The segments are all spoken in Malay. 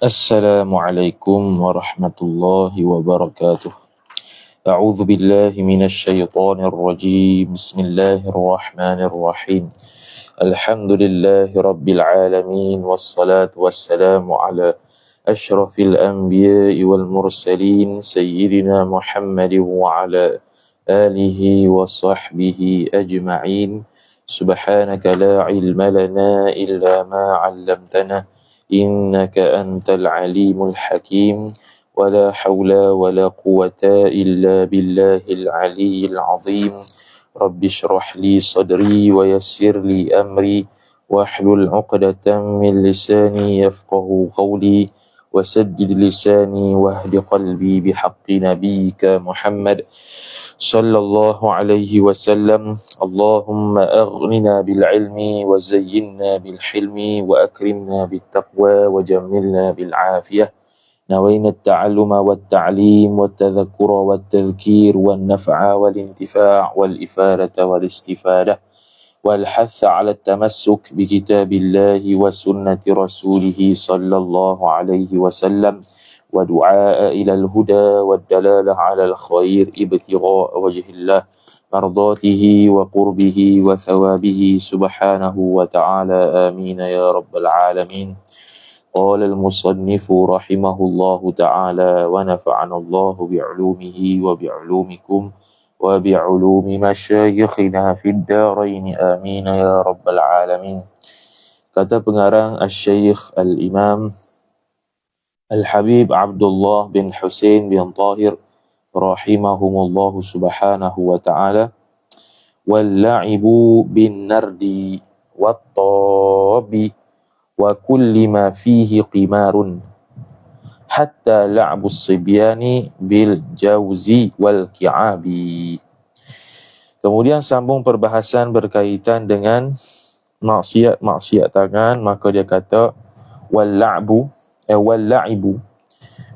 Assalamualaikum warahmatullahi wabarakatuh. A'udzu billahi minasyaitonir rajim. Bismillahirrahmanirrahim. Alhamdulillahi rabbil alamin wassalatu wassalamu ala asyrafil anbiya'i wal mursalin sayyidina Muhammadin wa ala alihi wa sahbihi ajma'in. Subhanaka la ilma lana illa ma 'allamtana innaka antal alimul hakim. ولا حول ولا قوة إلا بالله العلي العظيم. رب اشرح لي صدري ويسر لي أمري واحلل عقدة من لساني يفقه قولي وسدد لساني واهد قلبي بحق نبيك محمد صلى الله عليه وسلم. اللهم أغننا بالعلم وزينا بالحلم وأكرمنا بالتقوى وجملنا بالعافية. نوينا التعلم والتعليم والتذكر والتذكير والنفع والانتفاع والإفادة والاستفادة والحث على التمسك بكتاب الله وسنة رسوله صلى الله عليه وسلم ودعاء إلى الهدى والدلالة على الخير ابتغاء وجه الله مرضاته وقربه وثوابه سبحانه وتعالى آمين يا رب العالمين. قال المصنف رحمه الله تعالى ونفعنا الله بعلومه وبعلومكم وبعلوم مشايخنا في الدارين آمين يا رب العالمين. Kata pengarang Al-Syeikh Al-Imam Al-Habib Abdullah bin Husain bin Tahir rahimahumullahu subhanahu wa ta'ala, wal-la'ibu bin nardi wat-tabi wa kulli ma fihi qimarun hatta la'bus sibyani bil jauzi wal ki'abi. Kemudian sambung perbahasan berkaitan dengan maksiat tangan, maka dia kata wal la'ibu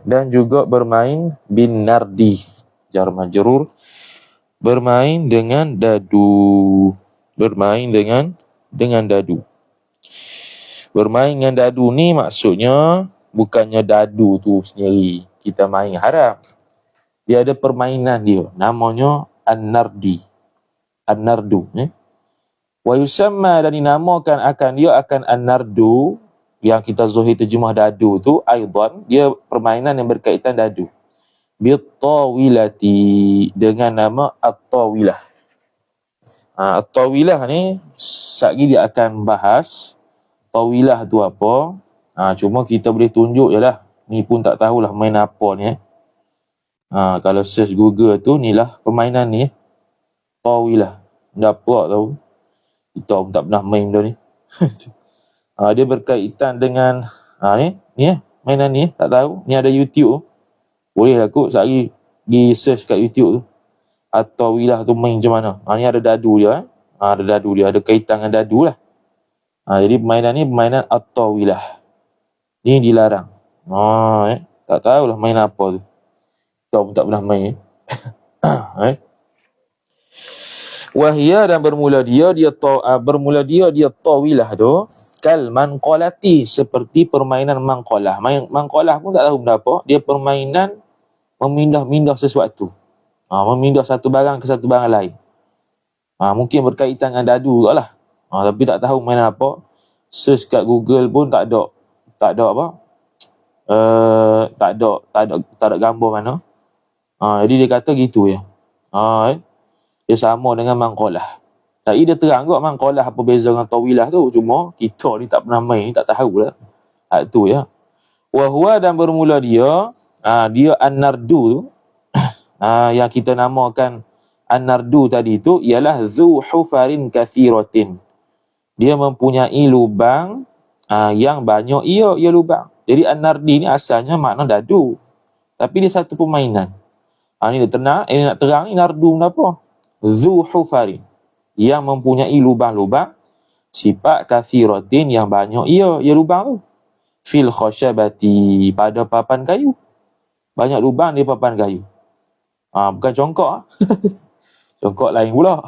dan juga bermain bin nardi, jar majrur, bermain dengan dadu, bermain dengan dadu. Bermain dengan dadu ni maksudnya bukannya dadu tu sendiri kita main haram. Dia ada permainan dia, namanya an-nardi. An-nardu. Wa yusamma, dan dinamakan akan dia akan an-nardu, yang kita zuhir terjemah dadu tu, aidan dia permainan yang berkaitan dadu. Bit-tawilati, dengan nama at-tawilah. At-tawilah ni sekejap dia akan bahas tawilah tu apa. Cuma kita boleh tunjuk je lah. Ni pun tak tahulah main apa ni. Kalau search Google tu, ni lah permainan ni. Tawilah. Tak apa tahu. Kita pun tak pernah main dah ni. Dia berkaitan dengan ni mainan ni. Tak tahu. Ni ada YouTube. Boleh lah kot sehari pergi search kat YouTube tu. Tawilah tu main macam mana. Ni ada dadu dia. Ada dadu dia. Ada kaitan dengan dadu lah. Jadi permainan ni permainan at-tawilah. Ini dilarang. Tak tahulah main apa tu. Kita pun tak pernah main. Wahia, dan bermula dia tawilah tu kal manqalati, seperti permainan manqalah. Manqalah pun tak tahu benda apa. Dia permainan memindah-mindah sesuatu. Memindah satu barang ke satu barang lain. Mungkin berkaitan dengan dadu lah. Tapi tak tahu main apa. Search kat Google pun tak ada apa. Tak ada gambar mana. Jadi dia kata gitu ya. Dia sama dengan mangqalah. Tapi dia terang kot mangqalah apa beza dengan tawilah tu. Cuma kita ni tak pernah main, tak tahulah. Tu ya. Wa huwa, dan bermula dia an-nardu tu. Yang kita namakan an-nardu tadi tu ialah zu hufarin kathiratin. Dia mempunyai lubang yang banyak ia lubang. Jadi an-nardi ni asalnya makna dadu. Tapi dia satu permainan. Ni dia nak terang ni nardu apa? Zu hufarin, yang mempunyai lubang-lubang, sifat kathiratin, yang banyak ia lubang tu. Fil khashabati, pada papan kayu. Banyak lubang di papan kayu. Bukan congkak. Congkak lain pula.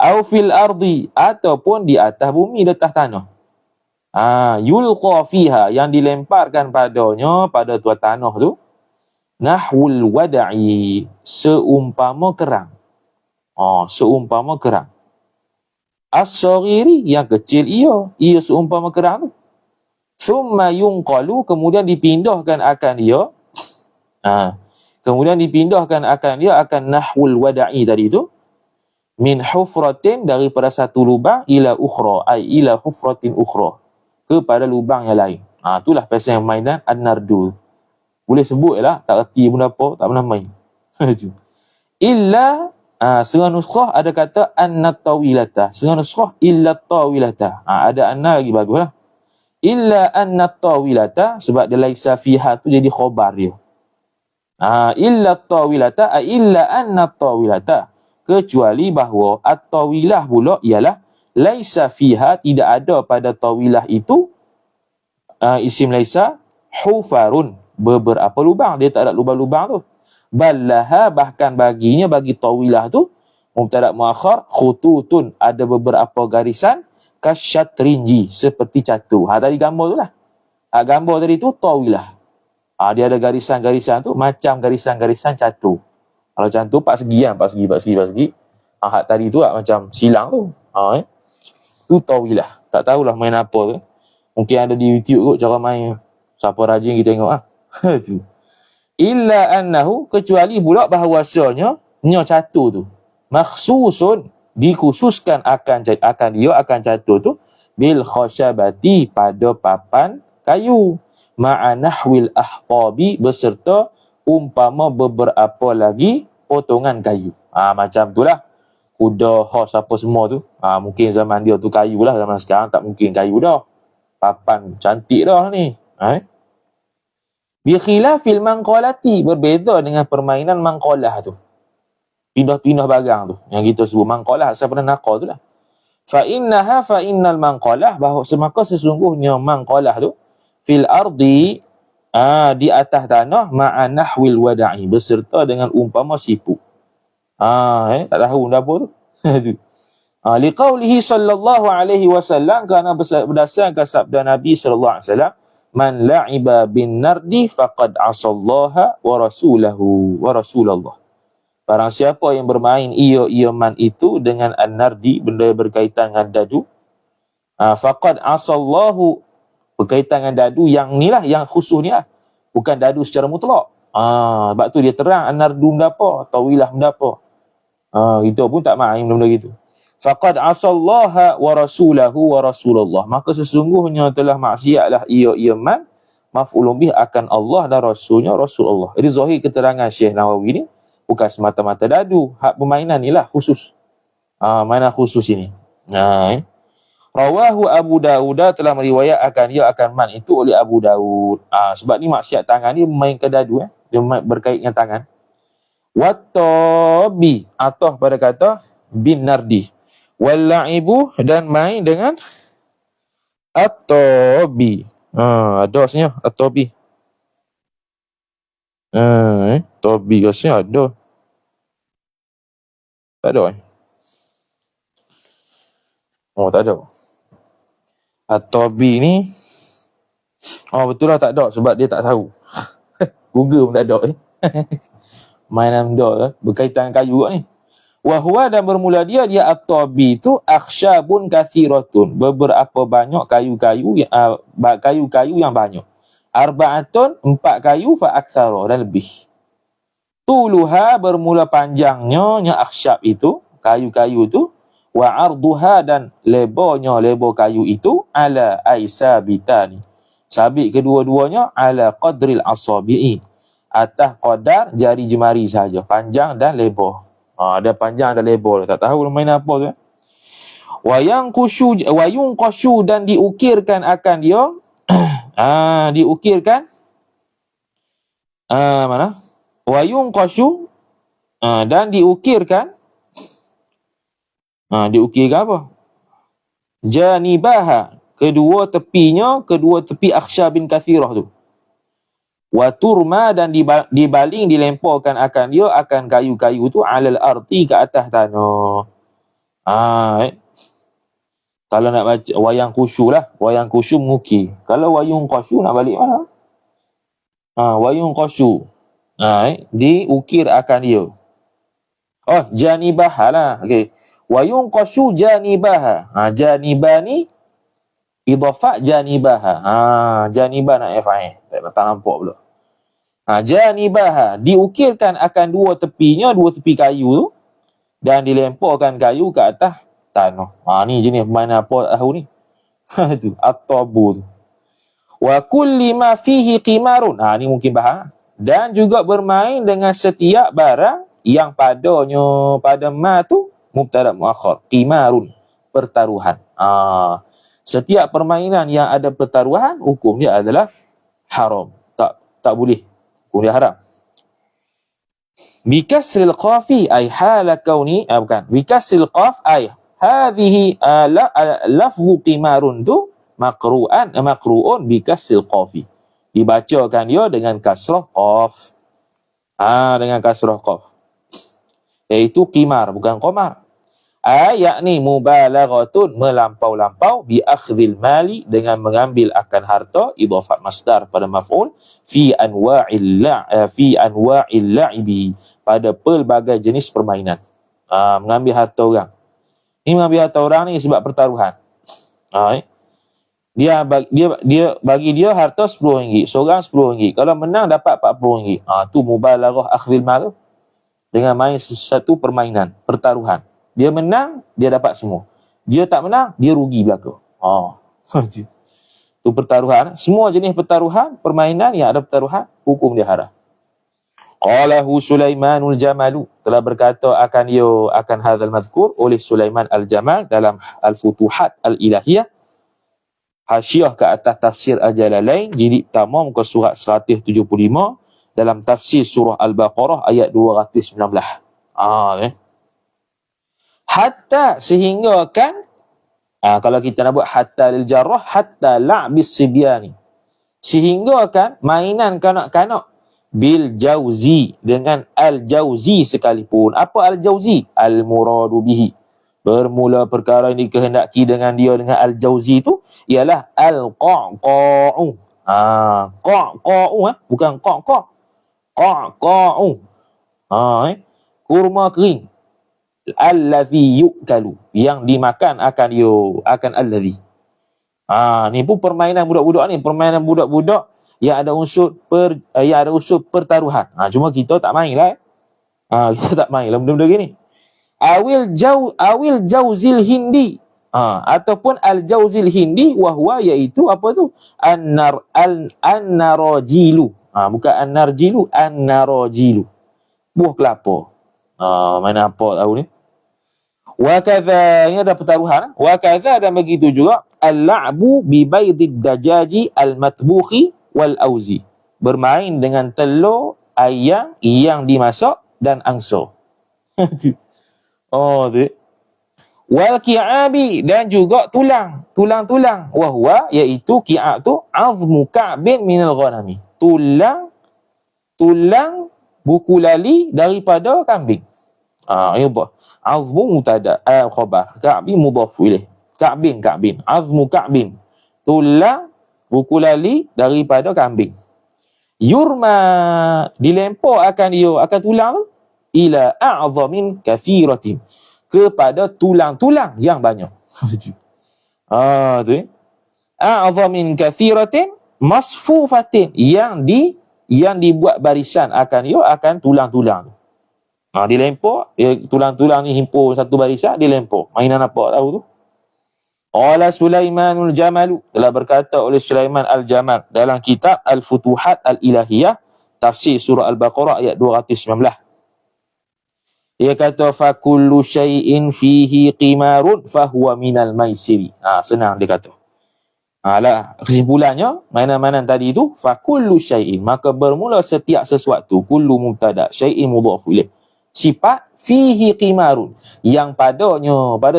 Au fil ardi, ataupun di atas bumi, di atas tanah. Yulqa fiha, yang dilemparkan padanya, pada tuan tanah tu, nahwul wada'i, seumpama kerang. Seumpama kerang. As-saghiri, yang kecil ia seumpama kerang tu. Thumma yunqalu, kemudian dipindahkan akan dia. Kemudian dipindahkan akan dia akan nahwul wada'i tadi tu, min hufratin, daripada satu lubang, ila ukhra, ay ila hufratin ukhra, kepada lubang yang lain. Itulah pasal mainan an-nardu. Boleh sebut lah, tak erti pun apa, tak pernah main. Illa, setengah nuskhah ada kata an-tawilata, setengah nuskhah illa tawilata. Ada anna lagi bagus lah. Illa an-tawilata, sebab dia laisa fiha tu jadi khobar dia. Illa tawilata, illa an-tawilata, kecuali bahawa at-tawilah pula ialah laisa fiha, tidak ada pada tawilah itu, isim laisa, hufarun, beberapa lubang, dia tak ada lubang-lubang tu. Ballaha, bahkan baginya, bagi tawilah tu, mubtada muakhar, khututun, ada beberapa garisan, kasyatrinji, seperti catu. Tadi gambar tu lah. Gambar tadi tu tawilah. Dia ada garisan-garisan tu macam garisan-garisan catu. Kalau macam tu 4 segi kan, 4 segi. Hak tadi tu lah macam silang tu. Tu tawilah. Tak tahulah main apa tu. Mungkin ada di YouTube kot cara main. Siapa rajin kita tengok tu. Illa annahu, kecuali pula bahawasanya nya catu tu makhsusun, dikhususkan akan dia, akan catu tu, bil khashabati, pada papan kayu, ma'anahwil ahqabi, beserta umpama beberapa lagi potongan kayu. Macam tu lah. Kuda, horse, apa semua tu. Mungkin zaman dia tu kayu lah. Zaman sekarang tak mungkin kayu dah. Papan cantik dah ni. Bi khilafil manqalati, berbeza dengan permainan manqalah tu. Pindah-pindah barang tu. Yang kita sebut manqalah, asal pada naqah tu lah. Fa innal manqalah, bahawa semaka sesungguhnya manqalah tu, fil ardi, di atas tanah, ma'anahwil wada'i, beserta dengan umpama sipu. Tak tahu benda apa tu. Liqaulihi sallallahu alaihi wasallam, kerana berdasarkan sabda Nabi sallallahu alaihi wasallam, man la'iba bin nardi faqad asallaha wa rasulahu wa rasulullah. Barang siapa yang bermain man itu dengan an-nardi, benda yang berkaitan dengan dadu, faqad asallahu, berkaitan dengan dadu yang ni lah, yang khusus ni lah, bukan dadu secara mutlak. Sebab tu dia terang an-nardu benda apa, tawilah benda apa. Itu pun tak main benda-benda gitu. Faqad asallaha wa rasulahu wa rasulullah, maka sesungguhnya telah maksiatlah man, maf'ulun bih, akan Allah dan rasulnya Rasulullah. Jadi zahir keterangan Syekh Nawawi ni bukan semata-mata dadu, hak permainan ni lah khusus. Mainan khusus ini. Rawahu Abu Dawud, telah meriwayatkan dia akan man itu oleh Abu Dawud. Sebab ni maksiat tangan ni memainkan dadu, dia berkait dengan tangan. Wattabi, atau pada kata bin nardi. Walla'ibu, dan main dengan at-tabi. Ada asnya at-tabi. Tabi asnya ada. Tak ada tak ada. At-tabi ni betul lah tak ada, sebab dia tak tahu. Google pun tak ada mainan benda berkaitan kayu ni. Wahwa, dan bermula dia at-tabi tu akhsyabun kathiratun, beberapa banyak kayu-kayu yang banyak. Arba'atun, 4 kayu, fa aktsara, dan lebih. Tuluha, bermula panjangnya akhsyab itu, kayu-kayu itu, wa arduha, dan lebar kayu itu, ala aisabitani, sabit kedua-duanya, ala qadril asabi'i, atas qadar jari jemari saja, panjang dan lebar. Ada panjang, ada lebar, tak tahu main apa tu. Wa yunqashu, dan diukirkan akan dia. Diukirkan. Mana? Wa yunqashu, dan diukirkan. Diukirkan apa? Janibaha, kedua tepi akhsyabin kathirah tu. Wa turma, dan dibaling, dilemparkan akan dia, akan kayu-kayu tu, alal arti, ke atas tanah. Kalau nak baca wayang kusyu lah, wayang kusyu mengukir. Kalau wayang kusyu nak balik mana? Wayang kusyu. Diukir akan dia. Oh, janibaha lah. Okey. Wayang kusyu janibaha. Janibani idhafat janibaha. Janibah nak fa'il. Tak nampak pula. Janibaha diukirkan akan dua tepinya, dua tepi kayu tu, dan dilemparkan kayu ke atas tanah. Ni jenis permainan apa tahu ni? Tu at-tabu tu. Wa kulli ma fihi qimarun. Ni mungkin faham. Dan juga bermain dengan setiap barang yang padanya pada ma tu mubtada muakhar. Qimarun, pertaruhan. Setiap permainan yang ada pertaruhan, hukum dia adalah haram. Tak boleh. Hukum dia haram. Bikasril qafi ay hala kauni, bukan. Bikasril qaf ay hadhihi lafzu qimarun tu maqru'un bikasril qafi. Dibacakan dia dengan kasrah qaf. Dengan kasrah qaf. Iaitu qimar, bukan qamar. Yakni mubalaghatun, melampau-lampau, bi akhdhil mali, dengan mengambil akan harta, idhafat masdar pada maf'ul, fi anwa'il la'ibi, pada pelbagai jenis permainan. Mengambil harta orang. Ini mengambil harta orang ni sebab pertaruhan. Dia bagi dia harta RM10, seorang RM10. Kalau menang dapat RM40. Tu mubalaghah akhdhil mal, dengan main sesuatu permainan, pertaruhan. Dia menang, dia dapat semua. Dia tak menang, dia rugi belaka. Itu pertaruhan. Semua jenis pertaruhan, permainan yang ada pertaruhan, hukum dia haram. Qalahu Sulaimanul Jamalu, telah berkata akan hadzal mazkur oleh Sulaiman Al-Jamal dalam Al-Futuhat Al-Ilahiyah, hasyiah ke atas tafsir Al-Jalalain, jilid pertama muka surat 175, dalam tafsir surah Al-Baqarah ayat 219. Hatta, sehingga kan, kalau kita nak buat hatta lil jarrah, hatta la'bis sibyani, sehingga kan mainan kanak-kanak, bil jauzi, dengan al-jauzi sekalipun. Apa al-jauzi? Al-muradu bihi, bermula perkara yang dikehendaki dengan dia, dengan al-jauzi tu ialah al-qa'qa'u. Qa'qa'u, bukan qa'qa'. Qa'qa'u. Kurma kering. Allazi yu'kalu, yang dimakan akan allazi. Ni pun permainan budak-budak ni, permainan budak-budak yang ada unsur pertaruhan. Cuma kita tak main lah. Kita tak main lah benda-benda gini. Awil jauzil hindi. Ataupun al jauzil hindi, wahwa, iaitu apa tu? An-narajilu. Bukan an-narjilu, an-narajilu. Buah kelapa. Mana apa tahu ni? Wa kadza, ini ada pertaruhan. Wa kadza, dan begitu juga al-la'bu bi baydid dajaji al-matbukhi wal auzi, bermain dengan telur ayam yang dimasak dan angsa. Tu. Wal ki'abi, dan juga tulang-tulang. Wa huwa, iaitu ki'ab tu azmu ka'bin minal ghanami, tulang buku lali daripada kambing. Azmu mutada khabar, ka'bi mudhaf ilaih. Ka'bin, azmu ka'bin, tulang buku lali daripada kambing. Yurma, dilempar akan tulang tu, ila a'zamin kathiratin, kepada tulang-tulang yang banyak. Tu. A'zamin kathiratin masfufatin, yang dibuat barisan akan tulang-tulang. Dilempar, tulang-tulang ni himpun satu barisan, dilempar. Mainan apa tahu tu? Qala Sulaimanul Jamalu, telah berkata oleh Sulaiman Al-Jamal dalam kitab Al-Futuhat Al-Ilahiyah, tafsir surah Al-Baqarah ayat 219. Dia kata fa kullu syai'in fihi qimarun fahuwa minal maisiri. Senang dia kata. Kesimpulannya, mainan-mainan tadi itu fa kullu syai'in, maka bermula setiap sesuatu, kullu mubtada, syai'in mudhaf ilaih, sifat fihi qimarun, yang pada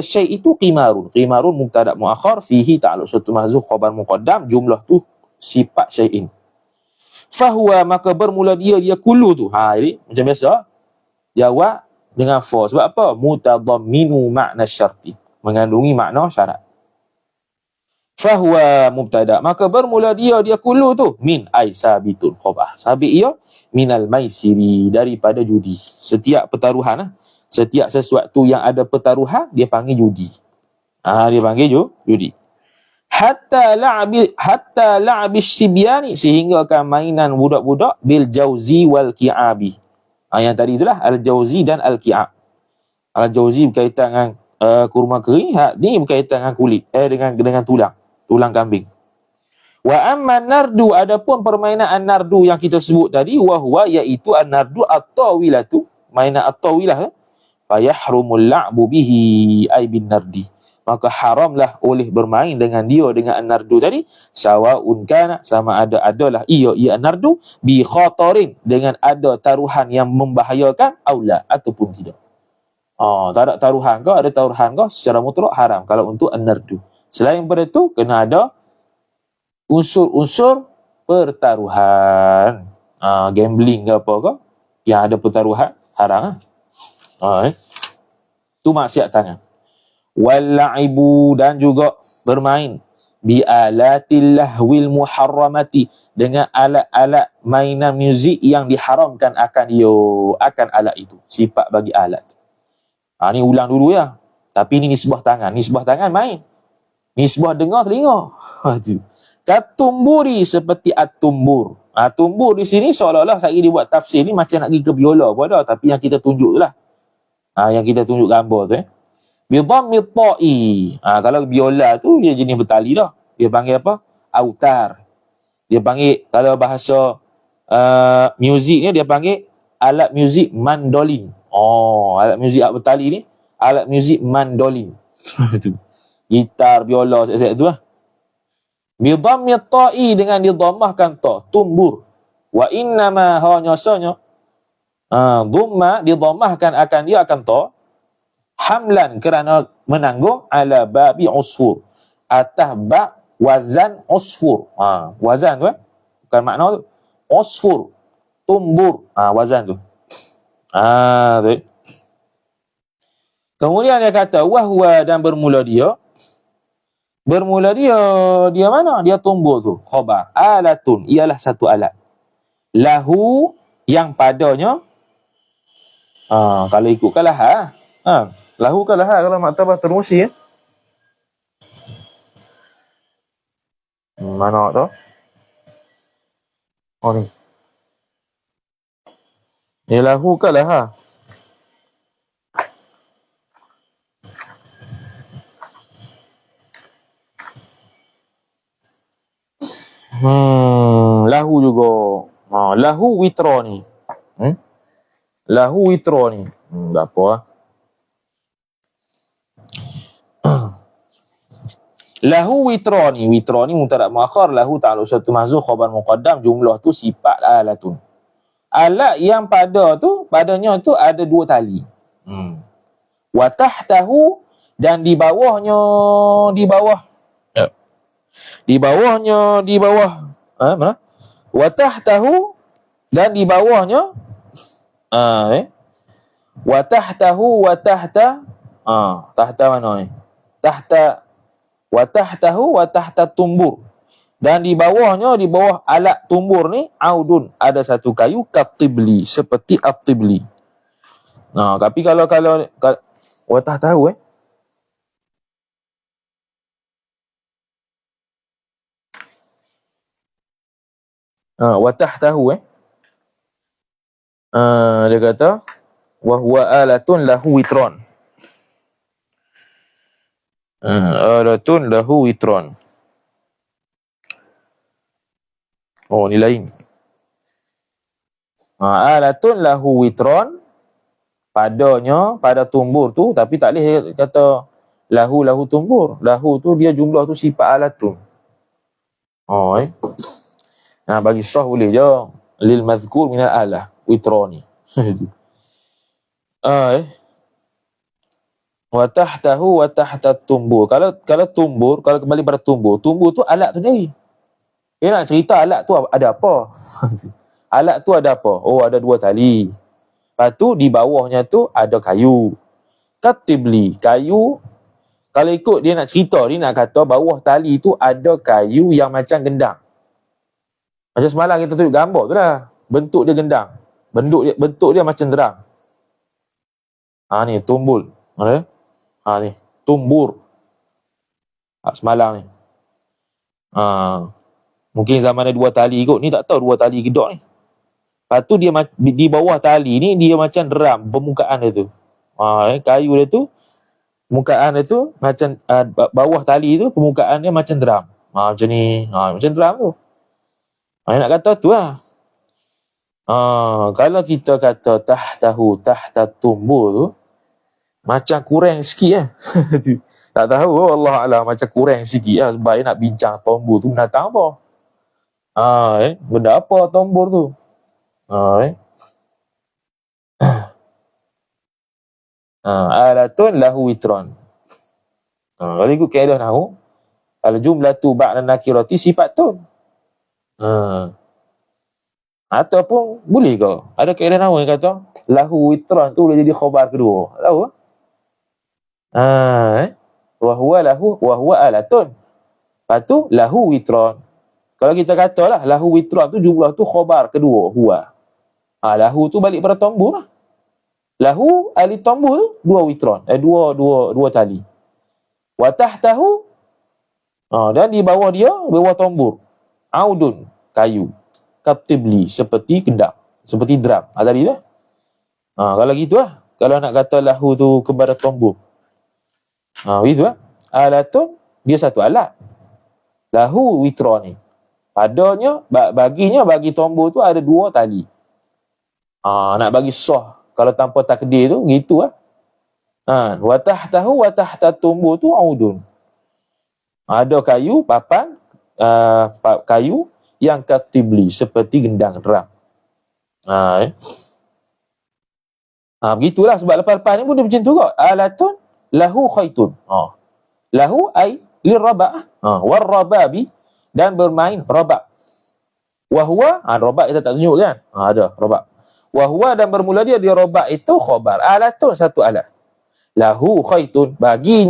syai' itu qimarun. Qimarun mubtada muakhar, fihi ta'alluq suatu mahzuf khabar muqaddam, jumlah tu sifat syai'in. Fahuwa, maka bermula dia kullu tu. Jadi macam biasa jawab dengan fa. Sebab apa? Mutadamminu makna syarti, mengandungi makna syarat. fahuwa mubtada, maka bermula dia kulu tu min ai sabitul khabar, sabit ia minal maisiri, daripada judi. Setiap pertaruhan setiap sesuatu yang ada pertaruhan dia panggil judi. Dia panggil judi. Hatta la'bi sibyani, sehingga kan mainan budak-budak bil jauzi wal ki'abi. Yang tadi itulah al jauzi dan al ki'ab. Al jauzi berkaitan dengan kurma kering, ni berkaitan dengan kulit, dengan tulang kambing. Wa amma nardu, adapun permainan an-nardu yang kita sebut tadi, wa huwa, iaitu an-nardu at-tawilatu, mainan at-tawilah, fa yahrumul la'bu bihi ay bin nardi, maka haramlah oleh bermain dengan an-nardu tadi, sawaun kana, sama adalah ia an-nardu bi khatarin, dengan ada taruhan yang membahayakan, aula, ataupun tidak. Tak ada taruhan kau, ada taruhan kau, secara mutlak haram kalau untuk an-nardu. Selain daripada itu, kena ada unsur-unsur pertaruhan. Gambling ke apa ke, yang ada pertaruhan, haram. Itu maksiat tangan. Wal-la'ibu, dan juga bermain bi alatil lahwil muharramati, dengan alat-alat mainan muzik yang diharamkan akan alat itu, sifat bagi alat. Ni ulang dulu ya. Tapi ni nisbah tangan main. Nisbah dengar telinga. Katumburi, seperti at-tumbur. Tumbur di sini seolah-olah saya dibuat tafsir ni macam nak pergi ke biola pun ada, tapi yang kita tunjuk tu lah. Yang kita tunjuk gambar tu Bidhammit ta'i. Kalau biola tu dia jenis bertali dah. Dia panggil apa? Autar. Dia panggil, kalau bahasa muzik ni dia panggil alat muzik mandolin. Alat muzik bertali ni alat muzik mandolin. Gitar, biola, set-set tu lah. Bidhammit ta'i, dengan didhammahkan ta, tumbur. Wa innama, hanya sanya dhamma, didhammahkan akan ta, hamlan, kerana menanggung, ala babi usfur, atas bab wazan usfur. Wazan tu bukan makna tu. Usfur, tumbur, wazan tu. Kemudian dia kata wahwa, dan bermula dia mana? Dia tumbur tu, khabar. Alatun, ialah satu alat. Lahu, yang padanya, kalau ikutkan laha, lahu kan laha, kalau maktabah termusi mana tu? Ni. Ni lahu kan laha. Lahu juga. Lahu witra ni. Lahu witra ni. Tak apa. Lahu witra ni mubtada muakhar, lahu ta'alluq satu mahzuf, khabar muqaddam, jumlah tu sifat alatun. Alat yang padanya tu ada dua tali. Wa tahtahu, dan di bawahnya, mana? Wa tahtahu, dan di bawahnya, wa tahtahu, wa tahta, tahta mana ni? Wa tahtahu, wa tahta tumbur, dan di bawahnya, di bawah alat tumbur ni, audun, ada satu kayu, katibli, seperti at-tibli. Tapi kalau wa tahtahu wa tahtahu dia kata wa huwa alatun lahu witron. Alatun lahu witron. Ni lain. Alatun lahu witron, pada tumbur tu, tapi tak boleh kata lahu tumbur. Lahu tu dia jumlah tu sifat alatun. Bagi sah boleh je lil mazkur minal alah witroni. Wa tahtahu wa tahta tumbur. Kalau tumbur, kalau kembali pada tumbur tu alat tu sendiri. Dia nak cerita alat tu ada apa? Alat tu ada apa? Ada dua tali. Lepas tu di bawahnya tu ada kayu. Katibli, kayu Kalau ikut dia nak cerita, dia nak kata bawah tali tu ada kayu yang macam gendang. Macam semalam kita tunjuk gambar tu lah. Bentuk dia gendang. Bentuk dia macam drum. Ni tumbul. Ni tumbur. Semalam ni. Mungkin zaman ada 2 tali ikut. Ni tak tahu 2 tali gedok ni. Lepas tu dia di bawah tali ni dia macam drum permukaan dia tu. Kayu dia tu, permukaan dia tu macam bawah tali tu permukaan dia macam drum. Macam ni. Macam drum tu. Nak kata tu lah. Kalau kita kata tahta tumbur tu, macam kurang sikit lah. Tak tahu, Allah Alam, macam kurang sikit lah. Sebab nak bincang tombol tu binatang apa. Benda apa tombol tu. Alatun lahu witron. Kalau ikut kaedah nahu, al-jumlatu ba'da nakirati sifatun. Ataupun boleh ke? Ada kaedah nahu yang kata lahu witron tu boleh jadi khabar kedua. Tahu? Wa huwa alatun. Lepas tu lahu witron. Kalau kita katalah lahu witron tu jumlah tu khabar kedua, huwa. Lahu tu balik pada tombol lah. Lahu alif tombol tu 2 witron. Dua tali. Wa tahtahu dan di bawah dia bawah tombol. Audun, kayu. Katibli, seperti gendang, seperti drum. Tadi dah. Kalau gitu lah. Kalau nak kata lahu tu kepada tombol. Begitu lah. Alatun, dia satu alat. Lahu witron ni. Padanya, bagi tombol tu ada 2 tali. Nak bagi sah. Kalau tanpa takdir tu, gitu lah. Wa tahta tombol tu audun. Ada kayu, papan, kayu yang katibli, seperti gendang drum. Begitulah, sebab lepas-lepas ni pun dia macam tu kot. Alatun lahu khaitun. Lahu ay lirraba'. Warrababi, dan bermain rabab. Wahwa, rabab kita tak tunjuk kan? Ada rabab. Wahwa, dan bermula dia rabab itu khabar. Alatun, satu alat. Lahu khaitun, bagi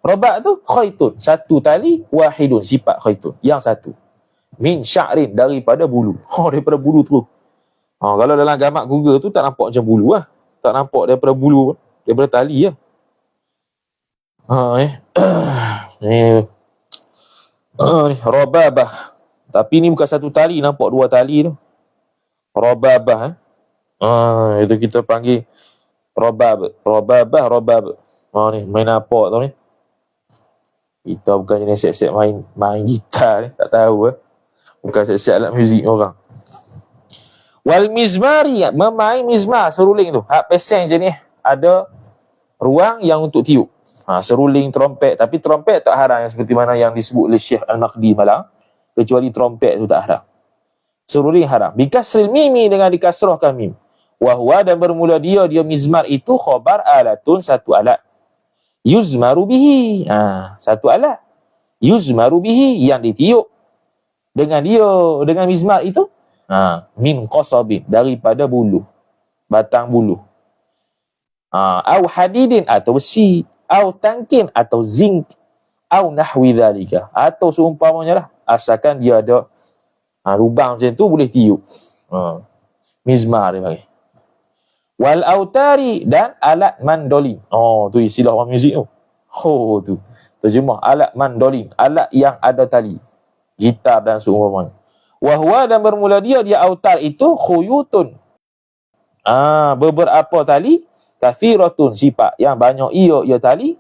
rabab tu khaitun, satu tali, wahidun, sifat khaitun, yang satu. Min sya'rin, daripada bulu. Daripada bulu tu. Kalau dalam gambar Google tu tak nampak macam bulu lah. Tak nampak daripada bulu, daripada tali lah. Ni rababah. Tapi ni bukan satu tali, nampak 2 tali tu. Rababah. Itu kita panggil rababah. Ni main apa tau ni. Kita bukan jenis siap-siap main gitar ni, tak tahu bukan siap-siap alat muzik orang. Wal mizmari, memain mizmar, seruling tu. Hak peseng je ni ada ruang yang untuk tiup. Seruling trompet, tapi trompet tak haram, yang seperti mana yang disebut oleh Syekh Al-Naqdi malam, kecuali trompet tu tak haram. Seruling haram. Bikasril mimi, dengan dikasrahkan mim. Wahwa, dan bermula dia mizmar itu khabar alatun, satu alat. Yuzmaru bihi, satu alat. Yuzmaru bihi, yang ditiup dengan mizmar itu. Min qasabin, daripada bulu, batang bulu. Au hadidin, atau besi. Au tangkin, atau zinc. Au nahwi dhalika, atau seumpamanya lah, asalkan dia ada lubang macam tu boleh tiup. Mizmar dia panggil. Wal autari, dan alat mandolin. Tu istilah orang muzik tu. Tu terjemah alat mandolin, alat yang ada tali, gitar dan seumpamanya. Wahwa, dan bermula dia autar itu khuyutun. Beberapa tali, kathiratun, sifat yang banyak ia tali.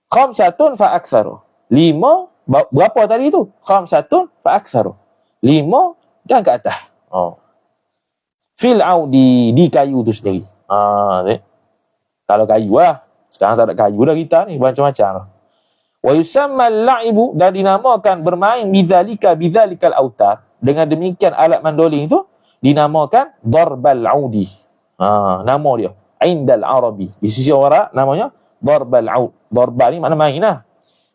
Khamsatun fa aktsaru, 5, berapa tali tu? Khamsatun fa aktsaru, 5 dan ke atas. Fil audi, di kayu tu sendiri. Kalau kayu lah. Sekarang tak ada kayu dah gitar ni, macam-macam. Wa yusamma al-la'ibu, dan dinamakan bermain bidzalikal autar, dengan demikian alat mandolin itu dinamakan darbal audi. Nama dia indal arabi, di sisi orang namanya darbal aud. Darbal ni makna main lah.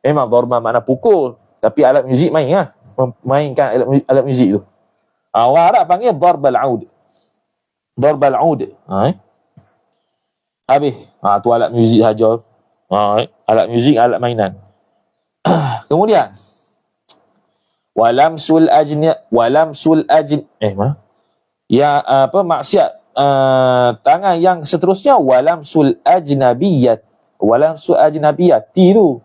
Memang darba makna pukul, tapi alat muzik main lah, memainkan alat muzik tu. Orang Arab panggil darbal aud. Darbal aud. Habis. Tu alat muzik saja. Alat muzik, alat mainan. Kemudian maksiat tangan yang seterusnya walamsul ajnabiyat. Walamsul ajnabiyati tu.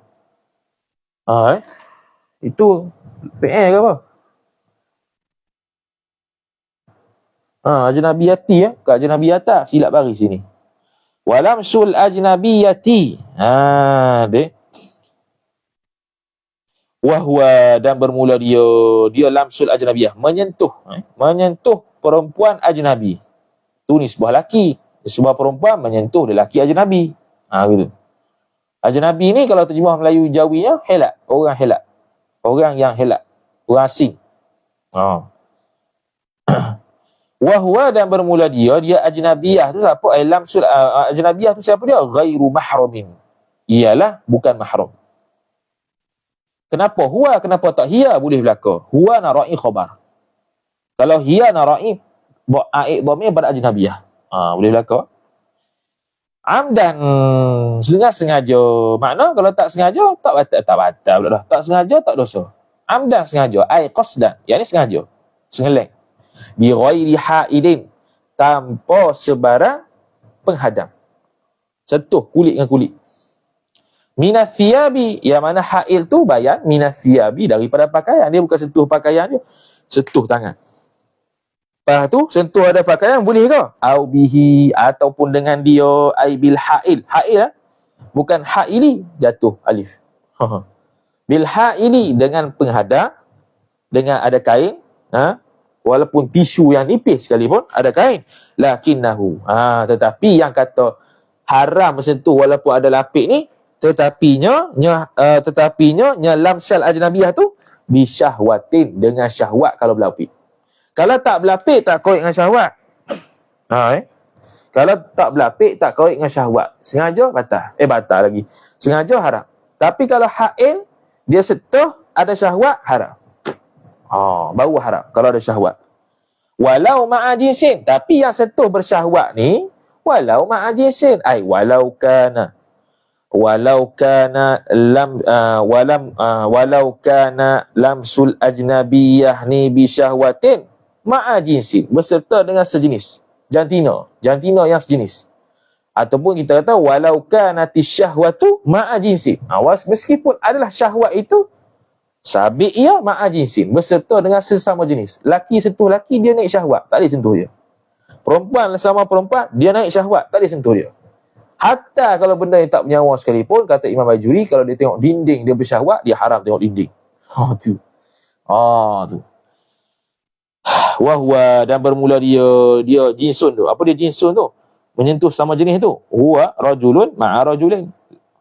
Itu PL ke apa? Ajnabiyati ya, ke ajnabiyata, silap baris sini. Walamsul ajnabiyati. Dek. Wahwa, dan bermula dia lamsul ajnabiyah, menyentuh perempuan ajnabi. Tu ni sebuah lelaki, sebuah perempuan menyentuh lelaki ajnabi. Gitu. Ajnabi ni kalau terjemah Melayu Jawinya helak, orang helak. Orang yang helak, orang asing. Wahwa, dan bermula dia ajnabiyah tu siapa? Lamsul ajnabiyah tu siapa dia? Ghairu mahramin. Ialah bukan mahram. Kenapa huwa, kenapa tak hiya boleh berlaku? Huwa narai khabar. Kalau hiya narai aib dhamir pada ajnabiyah. Boleh berlaku. Amdan, sengaja. Makna kalau tak sengaja tak batal pula dah. Tak sengaja tak dosa. Amdan, sengaja, ai qasdan, yakni sengaja. Sengeleng. Bi ghairi haidin, tanpa sebarang penghadang. Sentuh kulit dengan kulit. Minas thiyabi, yang mana hail tu bayan minas thiyabi, daripada pakaian. Dia bukan sentuh pakaian dia, sentuh tangan. Lepas tu sentuh ada pakaian boleh ke? Au bihi, ataupun dengan dia, ai bil hail. Hail bukan haili, jatuh alif. Bil haili, dengan penghadang, dengan ada kain, walaupun tisu yang nipis sekalipun ada kain. Lakinnahu, tetapi yang kata haram bersentuh walaupun ada lapik ni, tetapinya lamsal ajnabiyah tu bisyahwatin, dengan syahwat kalau berlapik. Kalau tak berlapik tak kait dengan syahwat. Kalau tak berlapik tak kait dengan syahwat. Sengaja batal. Batal lagi. Sengaja haram. Tapi kalau hail dia sentuh ada syahwat, haram. Baru haram kalau ada syahwat. Walau ma'a jinsin, tapi yang sentuh bersyahwat ni walau ma'a jinsin, walau kana lamsul ajnabiyah ni bi syahwatin ma'a jinsin, berserta dengan sejenis jantina yang sejenis. Ataupun kita kata walau kanati syahwatu ma'a jinsin, meskipun adalah syahwat itu sabit ia ma'a jinsin, berserta dengan sesama jenis. Laki sentuh laki, dia naik syahwat, tak boleh sentuh dia. Perempuan sama perempuan, dia naik syahwat, tak boleh sentuh dia. Hatta kalau benda yang tak bernyawa sekalipun, kata Imam Bajuri, kalau dia tengok dinding dia bersyahwat, dia haram tengok dinding. Tu. Wahwa, dan bermula dia jinsun tu. Apa dia jinsun tu? Menyentuh sama jenis tu. Huwa rajulun ma'a rajulin.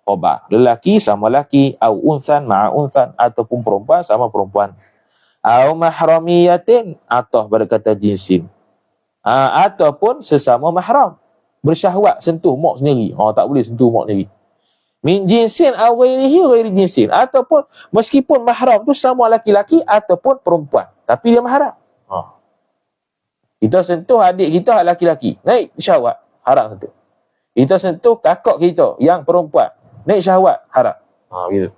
Khabar, lelaki sama lelaki, au unsan ma'a unsan, ataupun perempuan sama perempuan. Au mahramiyatin, atau berkata jinsin. Ataupun sesama mahram. Bersyahwat sentuh mak sendiri. Tak boleh sentuh mak sendiri. Min jinsin aw ghairi jinsin, ataupun meskipun mahram tu sama laki-laki ataupun perempuan, tapi dia mahram. Kita sentuh adik kita laki-laki, naik syahwat, haram sentuh. Kita sentuh kakak kita yang perempuan, naik syahwat, haram. Gitu.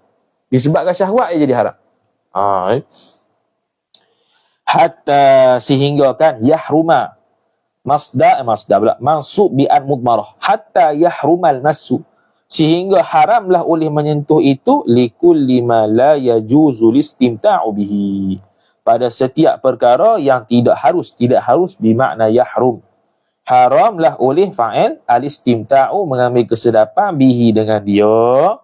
Disebabkan syahwat dia jadi haram. Hatta, sehingga kan yahruma, masdar pula, mansub bi an mudmarah, hatta yahrumal masu, sehingga haramlah oleh menyentuh itu likulli ma la yajuzu listimta'u bihi, pada setiap perkara yang tidak harus bermakna yahrum. Haramlah oleh fa'il alistimta'u, mengambil kesedapan bihi, dengan dia,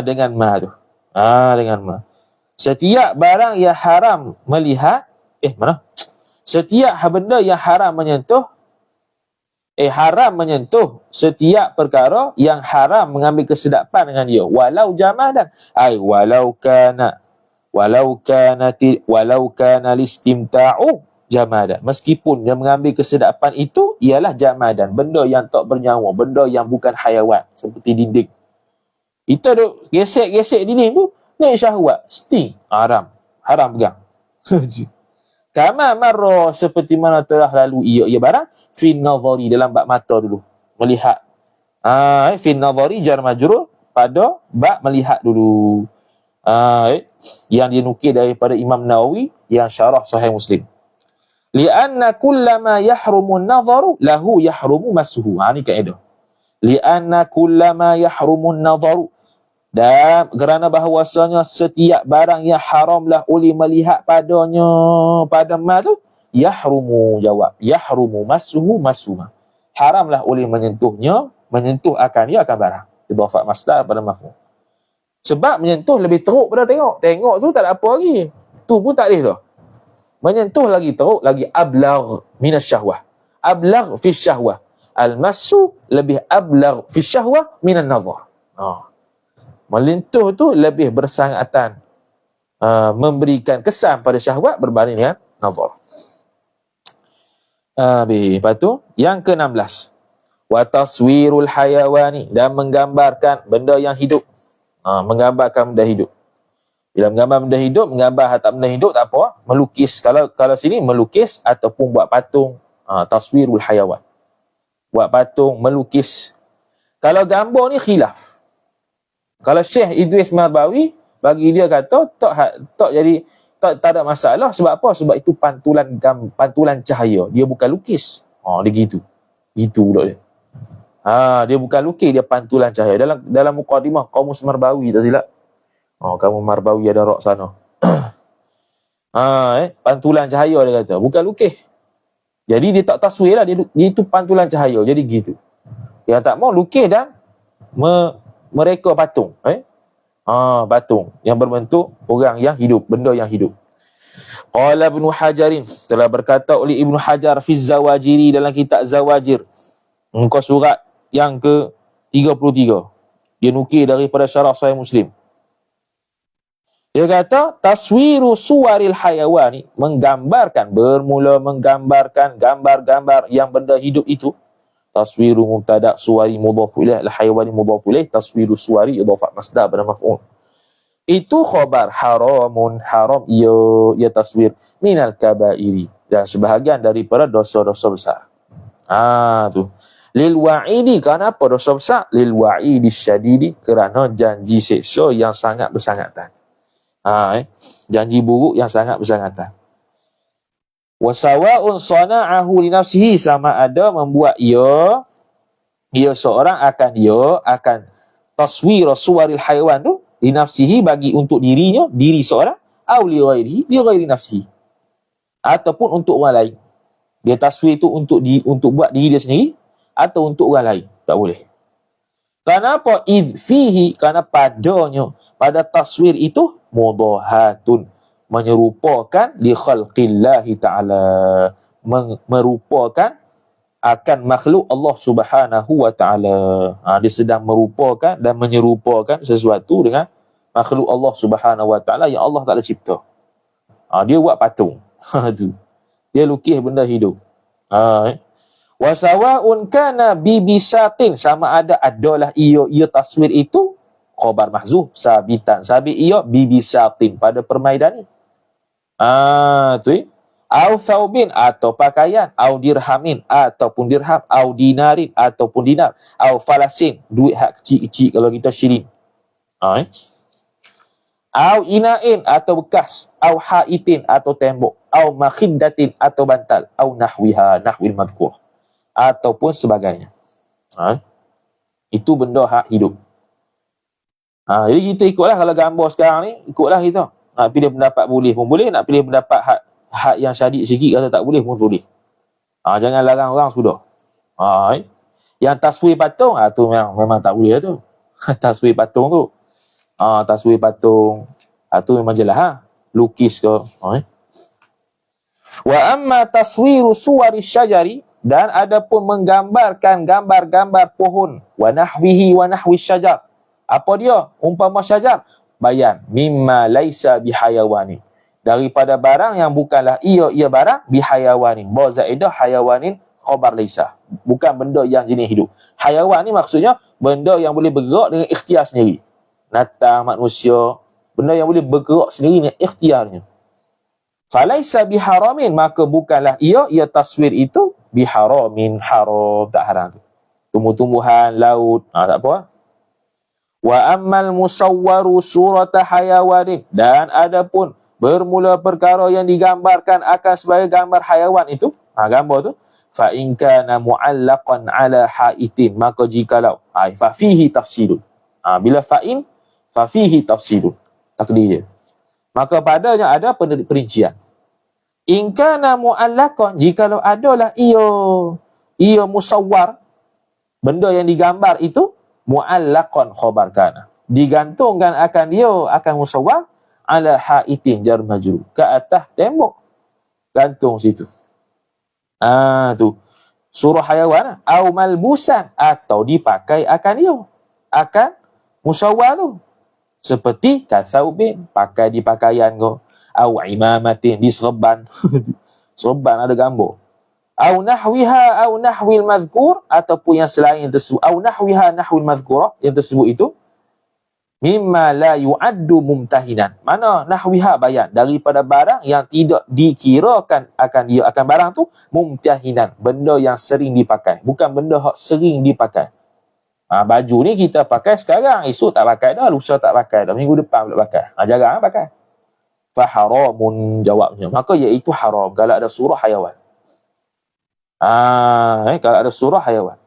dengan ma tu. Dengan ma. Setiap barang yang haram melihat, setiap benda yang haram menyentuh, setiap perkara yang haram mengambil kesedapan dengan dia, walau jamadan, walau kana listimta'u jamadan, meskipun dia mengambil kesedapan itu ialah jamadan, benda yang tak bernyawa, benda yang bukan hayawan, seperti dinding. Kita duk gesek-gesek dinding tu, naik syahwat, sting, haram pegang. Kama marra, seperti mana telah lalu ia barang fi nazari, dalam bab mata dulu, melihat Fi nadhari jar majrur pada bab melihat dulu. Yang dinukil daripada Imam Nawawi yang syarah Sahih Muslim. Li'anna kullama yahrumu an-nadharu lahu yahrumu massuhu. Ni kaedah. Li'anna kullama yahrumu an-nadharu, dan kerana bahawasanya setiap barang yang haramlah oleh melihat padanya, pada ma tu yahrumu, jawab yahrumu massuhu massuha, haramlah oleh menyentuhnya, menyentuh akan dia akan barang. Idhafat masdar pada maf'ul. Sebab menyentuh lebih teruk pada tengok. Tengok tu tak ada apa lagi. Tu pun tak boleh tu. Menyentuh lagi teruk, lagi ablagh minas syahwah. Ablagh fi syahwah. Al-massu lebih ablagh fi syahwah minan nazar. Menyentuh tu lebih bersangatan, memberikan kesan pada syahwat berbanding dengan nazar. Lepas tu yang ke-16. Wa taswirul hayawani, dan menggambarkan benda yang hidup. Menggambarkan benda hidup. Bila menggambar benda hidup, menggambar harta benda hidup tak apa. Melukis, kalau sini melukis ataupun buat patung. Taswirul hayawan. Buat patung, melukis. Kalau gambar ni khilaf. Kalau Syekh Idris Marbawi, bagi dia kata tak jadi, tak ada masalah. Sebab apa? Sebab itu pantulan cahaya. Dia bukan lukis. Dia gitu. Gitu pula dia. Dia bukan lukis, dia pantulan cahaya. Dalam mukadimah Qamus Marbawi, tak silap. Kamu Marbawi ada rok sana. Pantulan cahaya dia kata. Bukan lukis. Jadi dia tak taswir lah. Dia itu pantulan cahaya. Jadi gitu. Yang tak mau lukis dan mereka patung. Patung yang berbentuk orang yang hidup, benda yang hidup. Qala Ibnu Hajarin, telah berkata oleh Ibnu Hajar fi Zawajiri, dalam kitab Zawajir, muka surat yang ke-33. Dia nukil daripada syarah Sahih Muslim. Dia kata taswiru suwaril hayawani, bermula menggambarkan gambar-gambar yang benda hidup itu. Taswiru mubtada, suwari mudhafu ilaih, al-hayawani mudhafu ilaih, taswiru suwari idhafat masdar pada maf'ul. Itu khabar haramun, haram ia taswir minal kabairi, dan sebahagian daripada dosa-dosa besar. Tu. Lil wa'idi, kenapa dosa besar? Lil wa'idi syadidi, kerana janji seksa yang sangat bersangatan. Janji buruk yang sangat bersangatan. Wasawa'un sana'ahu li nafsihi, sama ada membuat ia seorang akan taswir suwaril haiwan tu li nafsihi, bagi untuk dirinya, diri seorang, au li ghairi nafsihi, ataupun untuk orang lain. Dia taswir tu untuk buat diri dia sendiri atau untuk orang lain, tak boleh. Kenapa? Idh fihi, kerana padanya, pada taswir itu mudahatun, menyerupakan li khalqillahi ta'ala, merupakan akan makhluk Allah Subhanahu wa ta'ala. Dia sedang merupakan dan menyerupakan sesuatu dengan makhluk Allah Subhanahu wa ta'ala yang Allah Ta'ala cipta. Dia buat patung. Dia lukis benda hidup. Wa sawa'un kana bibisatin, sama adalah ia taswir itu khabar mahzuf sabitan, sabit ia bibisatin, pada permainan ni. Au thawbin, atau pakaian, au dirhamin, ataupun dirham, au dinarin, ataupun dinar, au falasin, duit hak kecil-kecil kalau kita syirin. Au ina'in, atau bekas, au haitin, atau tembok, au makhiddatin, atau bantal, au nahwiha, nahwil madhkur, ataupun sebagainya. Itu benda hak hidup. Jadi kita ikutlah, kalau gambar sekarang ni, ikutlah kita. Nak pilih pendapat boleh pun boleh, nak pilih pendapat hak yang syadid sikit kata tak boleh pun boleh. Jangan larang orang sudah. Yang taswir patung, tu memang tak boleh tu. Taswir patung tu. Taswir patung, tu memang jelas lukis ke. Wa amma taswiru suwari syajari, dan adapun menggambarkan gambar-gambar pohon, wa nahwihi wa nahwi syajar. Apa dia? Umpama syajar. Bayan mimma laisa bihayawani, daripada barang yang bukanlah ia barang, bihayawani, ba zaidah hayawanin khabar laisa, bukan benda yang jenis hidup. Hayawan ni maksudnya benda yang boleh bergerak dengan ikhtiar sendiri. Natang, manusia, benda yang boleh bergerak sendiri dengan ikhtiarnya. Falaisa biharamin, maka bukanlah ia taswir itu biharamin, haram, tak haram tu. tumbuh-tumbuhan, laut, tak apa. Wa ammal musawwaru surata hayawanin, dan adapun bermula perkara yang digambarkan akan sebagai gambar hayawan itu, gambar tu, fa in kana mu'allaqan ala haitin, maka jikalau fa fihi tafsilun. Bila fa'in fa fihi tafsilun, takdir dia, maka padanya ada perincian. In kana mu'allaqan, jikalau adalah ia musawwar, benda yang digambar itu, mu'allaqan khabar kana, digantungkan akan dia, akan musawwar, ala haitin jar majrur, ke atas tembok, gantung situ. Tu surah hayawan, au malbusan, atau dipakai akan dia, akan musawwar tu, seperti kathaubin, pakai di pakaian kau, au imamatin, di serban serban ada gambar, au nahwiha au nahwil madhkur, ataupun yang selain yang tersebut, au nahwiha nahwil madhkurah, yang tersebut itu, mimma la yu'addu mumtahinan, mana nahwiha bayan, daripada barang yang tidak dikirakan akan dia, akan barang tu mumtahinan, benda yang sering dipakai, bukan benda yang sering dipakai. Baju ni kita pakai sekarang, esok tak pakai dah, lusa tak pakai dah, minggu depan boleh pakai, jarang pakai. Faharamun jawabnya, maka iaitu haram kalau ada surah hayawan. Kalau ada surah hayawan.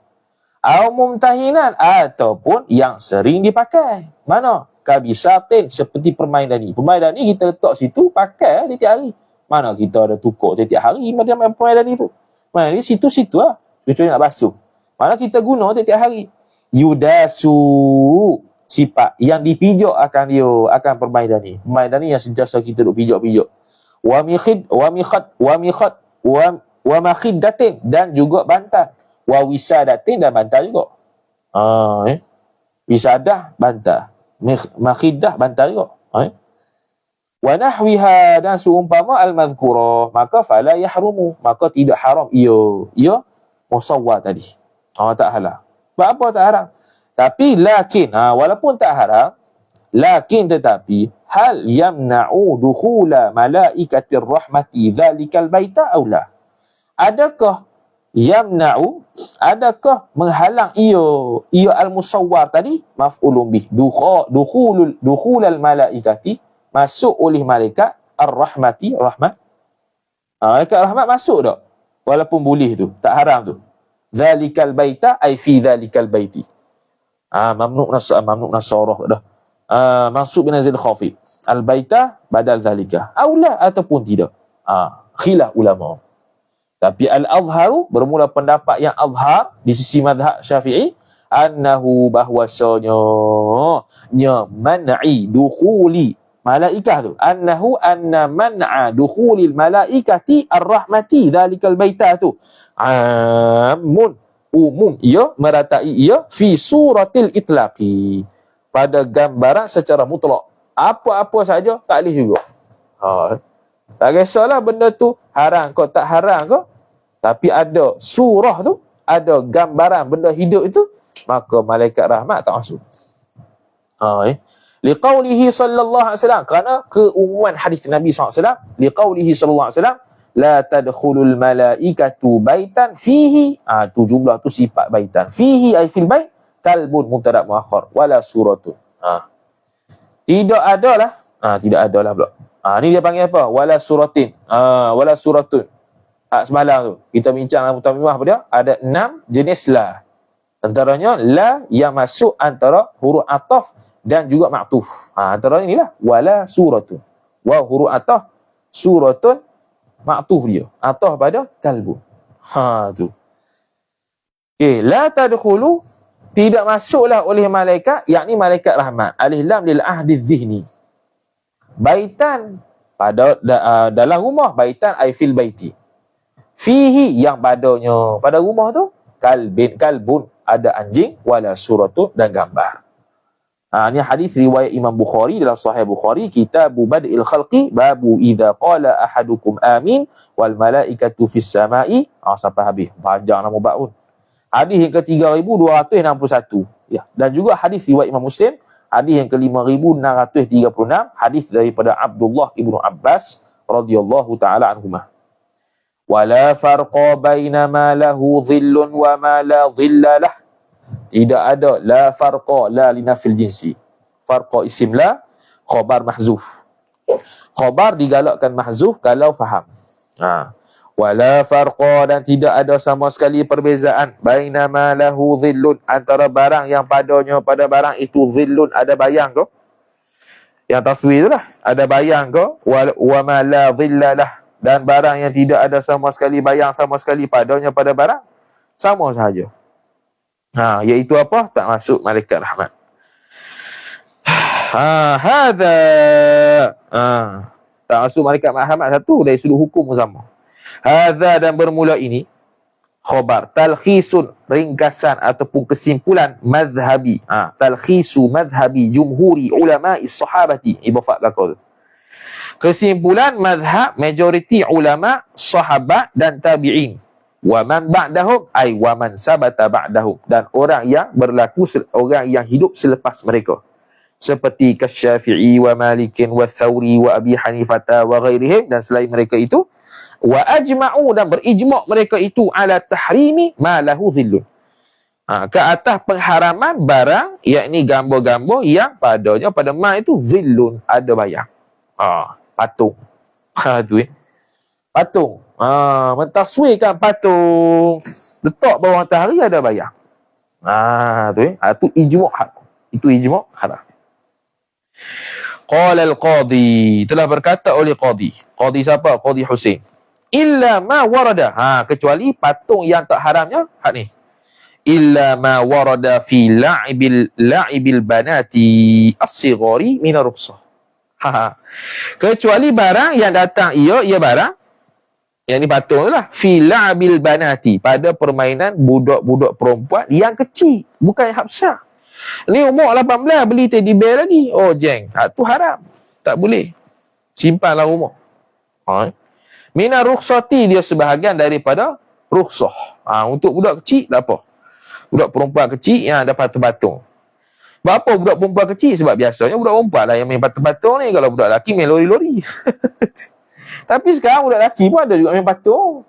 Au mumtahinan, ataupun yang sering dipakai. Mana? Kabisatin, seperti permainan ni. Permainan ni kita letak situ, pakai tiap hari. Mana kita ada tukar tiap hari macam permainan ni tu. Permainan ni situ-situ lah. Kecuali nak basuh. Mana kita guna tiap hari. Yudasu, sifat yang dipijak akan dia, akan permainan ni. Permainan ni yang sentiasa kita duk pijak-pijak. Wa makhiddatin, dan juga bantal. Wa wisadatin, dan bantal juga. Wisadah, bantal. Makhiddah, bantal juga. Wa nahwiha, dan seumpama al-madhkurah, maka fala yahrumu, maka tidak haram ia musawwar tadi. Tak halal. Apa tak haram? Tapi lakin, walaupun tak haram, lakin tetapi, hal yamna'u dukhula malaikatir rahmati dhalikal baita aw la? Adakah yamna'u, adakah menghalang ia al-musawwar tadi, maf'ulun bih, dukhulal malaikati, masuk oleh malaikat ar-rahmati, rahmat. Malaikat rahmat masuk tak? Walaupun boleh tu, tak haram tu. Dhalikal baita ay fi dhalikal baiti. Mamnu nasarah dah. Mansub bin azil khafid. Al baita badal dhalika. Aula ataupun tidak. Khilaf ulama. Tapi al-azharu, bermula pendapat yang azhar di sisi mazhab Syafi'i, annahu, bahwasanya man'i dukhuli malaikah tu, anna man'a dukhulil malaikati ar-rahmati dhalikal baita tu amun, umum ia, meratai ia, fi suratil itlaqi, pada gambaran secara mutlak, apa-apa saja tak boleh juga. Tak kisahlah benda tu haram kau tak haram kau, tapi ada surah tu, ada gambaran benda hidup itu, maka malaikat rahmat tak masuk. Liqaulihi sallallahu alaihi wasallam, kerana keumuman hadis Nabi sallallahu alaihi wasallam, liqaulihi sallallahu alaihi wasallam, la tadkhulul malaikatu baitan fihi, tu jumlah tu sifat baitan, fihi ay fil bait, kalbun mubtada muakhar, wala suratun. Tidak adalah, tidak adalah pula. Ni dia panggil apa? Wala suratin. Wala suratun. Semalam tu kita bincang dalam mutamimah apa dia? Ada 6 jenis la. Antaranya la yang masuk antara huruf ataf dan juga ma'tuf. Antara inilah wala suratun. Wa huruf ataf, suratun ma'tuf dia, ataf pada kalbu. Tu. Okey, la tadkhulu, tidak masuklah oleh malaikat, yakni malaikat rahmat. Alif lam lil ahdi dhihni. Baitan, pada dalam rumah, baitan ay fil baiti. Fihi, yang padanya pada rumah tu, kalbun, ada anjing, wala suratun, dan gambar. Ini hadis riwayat Imam Bukhari dalam Sahih Bukhari, Kitabu Bad'il Khalqi, babu idza qala ahadukum amin wal malaikatu fis samai. Sampai habis. Panjang nama bab pun. Hadis yang ke-3261. Ya, dan juga hadis riwayat Imam Muslim, hadis yang ke-5636, hadis daripada Abdullah ibnu Abbas radhiyallahu taala anhuma. Wala farqa baina ma lahu dhillun wa ma la dhilla lah. Tidak ada. La farqa la linafil jinsi. Farqa isim la, khabar mahzuf. Khabar digalakkan mahzuf kalau faham. Wala farqa, dan tidak ada sama sekali perbezaan bainama lahu dhillun, antara barang yang padanya pada barang itu dhillun, ada bayang ke? Yang taswir itulah, ada bayang ke? Wa ma la dhillalah, dan barang yang tidak ada sama sekali bayang sama sekali padanya pada barang, sama sahaja. Iaitu apa? Tak masuk malaikat rahmat. Hadza. Tak masuk malaikat rahmat satu, dari sudut hukum sama. Hadza, dan bermula ini khabar talkhisun, ringkasan ataupun kesimpulan mazhabi. Talkhisu mazhabi jumhuri ulama'i sahabati, ibafat lakul. Kesimpulan mazhab majoriti ulama sahabat dan tabi'in. Wa man ba'dahum, ay wa man sabata ba'dahum, dan orang yang berlaku, orang yang hidup selepas mereka, seperti Kasyafi'i wa Malikin wa Thawri wa Abi Hanifata wa ghairihim, dan selain mereka itu. Wa ajma'u, dan berijma' mereka itu ala tahrimi ma lahu dhillun, ke atas pengharaman barang, yakni gambar-gambar yang padanya pada ma itu dhillun, ada bayang. Patung. Patung. Mentaswirkan patung, letak bawah matahari ada bayang. Itu ijma'. Itu ijma' haram. Qala al-qadi, telah berkata oleh qadi. Qadi siapa? Qadi Husain. Illa ma warada, kecuali patung yang tak haramnya ni. Illa ma warada fi la'ibil banati as-sighari min ar-rukhsah. Kecuali barang yang datang ia barang yang ni patung lah, fi la'bil banati, pada permainan budak-budak perempuan yang kecil, bukan yang besar. Ni umur 18 beli teddy bear lagi. Jeng, tu haram. Tak boleh. Simpanlah rumah. Mina rukhsati, dia sebahagian daripada rukhsah. Untuk budak kecil tak apa. Budak perempuan kecil yang ada patung-patung. Sebab apa budak perempuan kecil? Sebab biasanya budak perempuan lah yang main patung-patung ni. Kalau budak lelaki main lori-lori. Tapi sekarang budak lelaki pun ada juga main patung.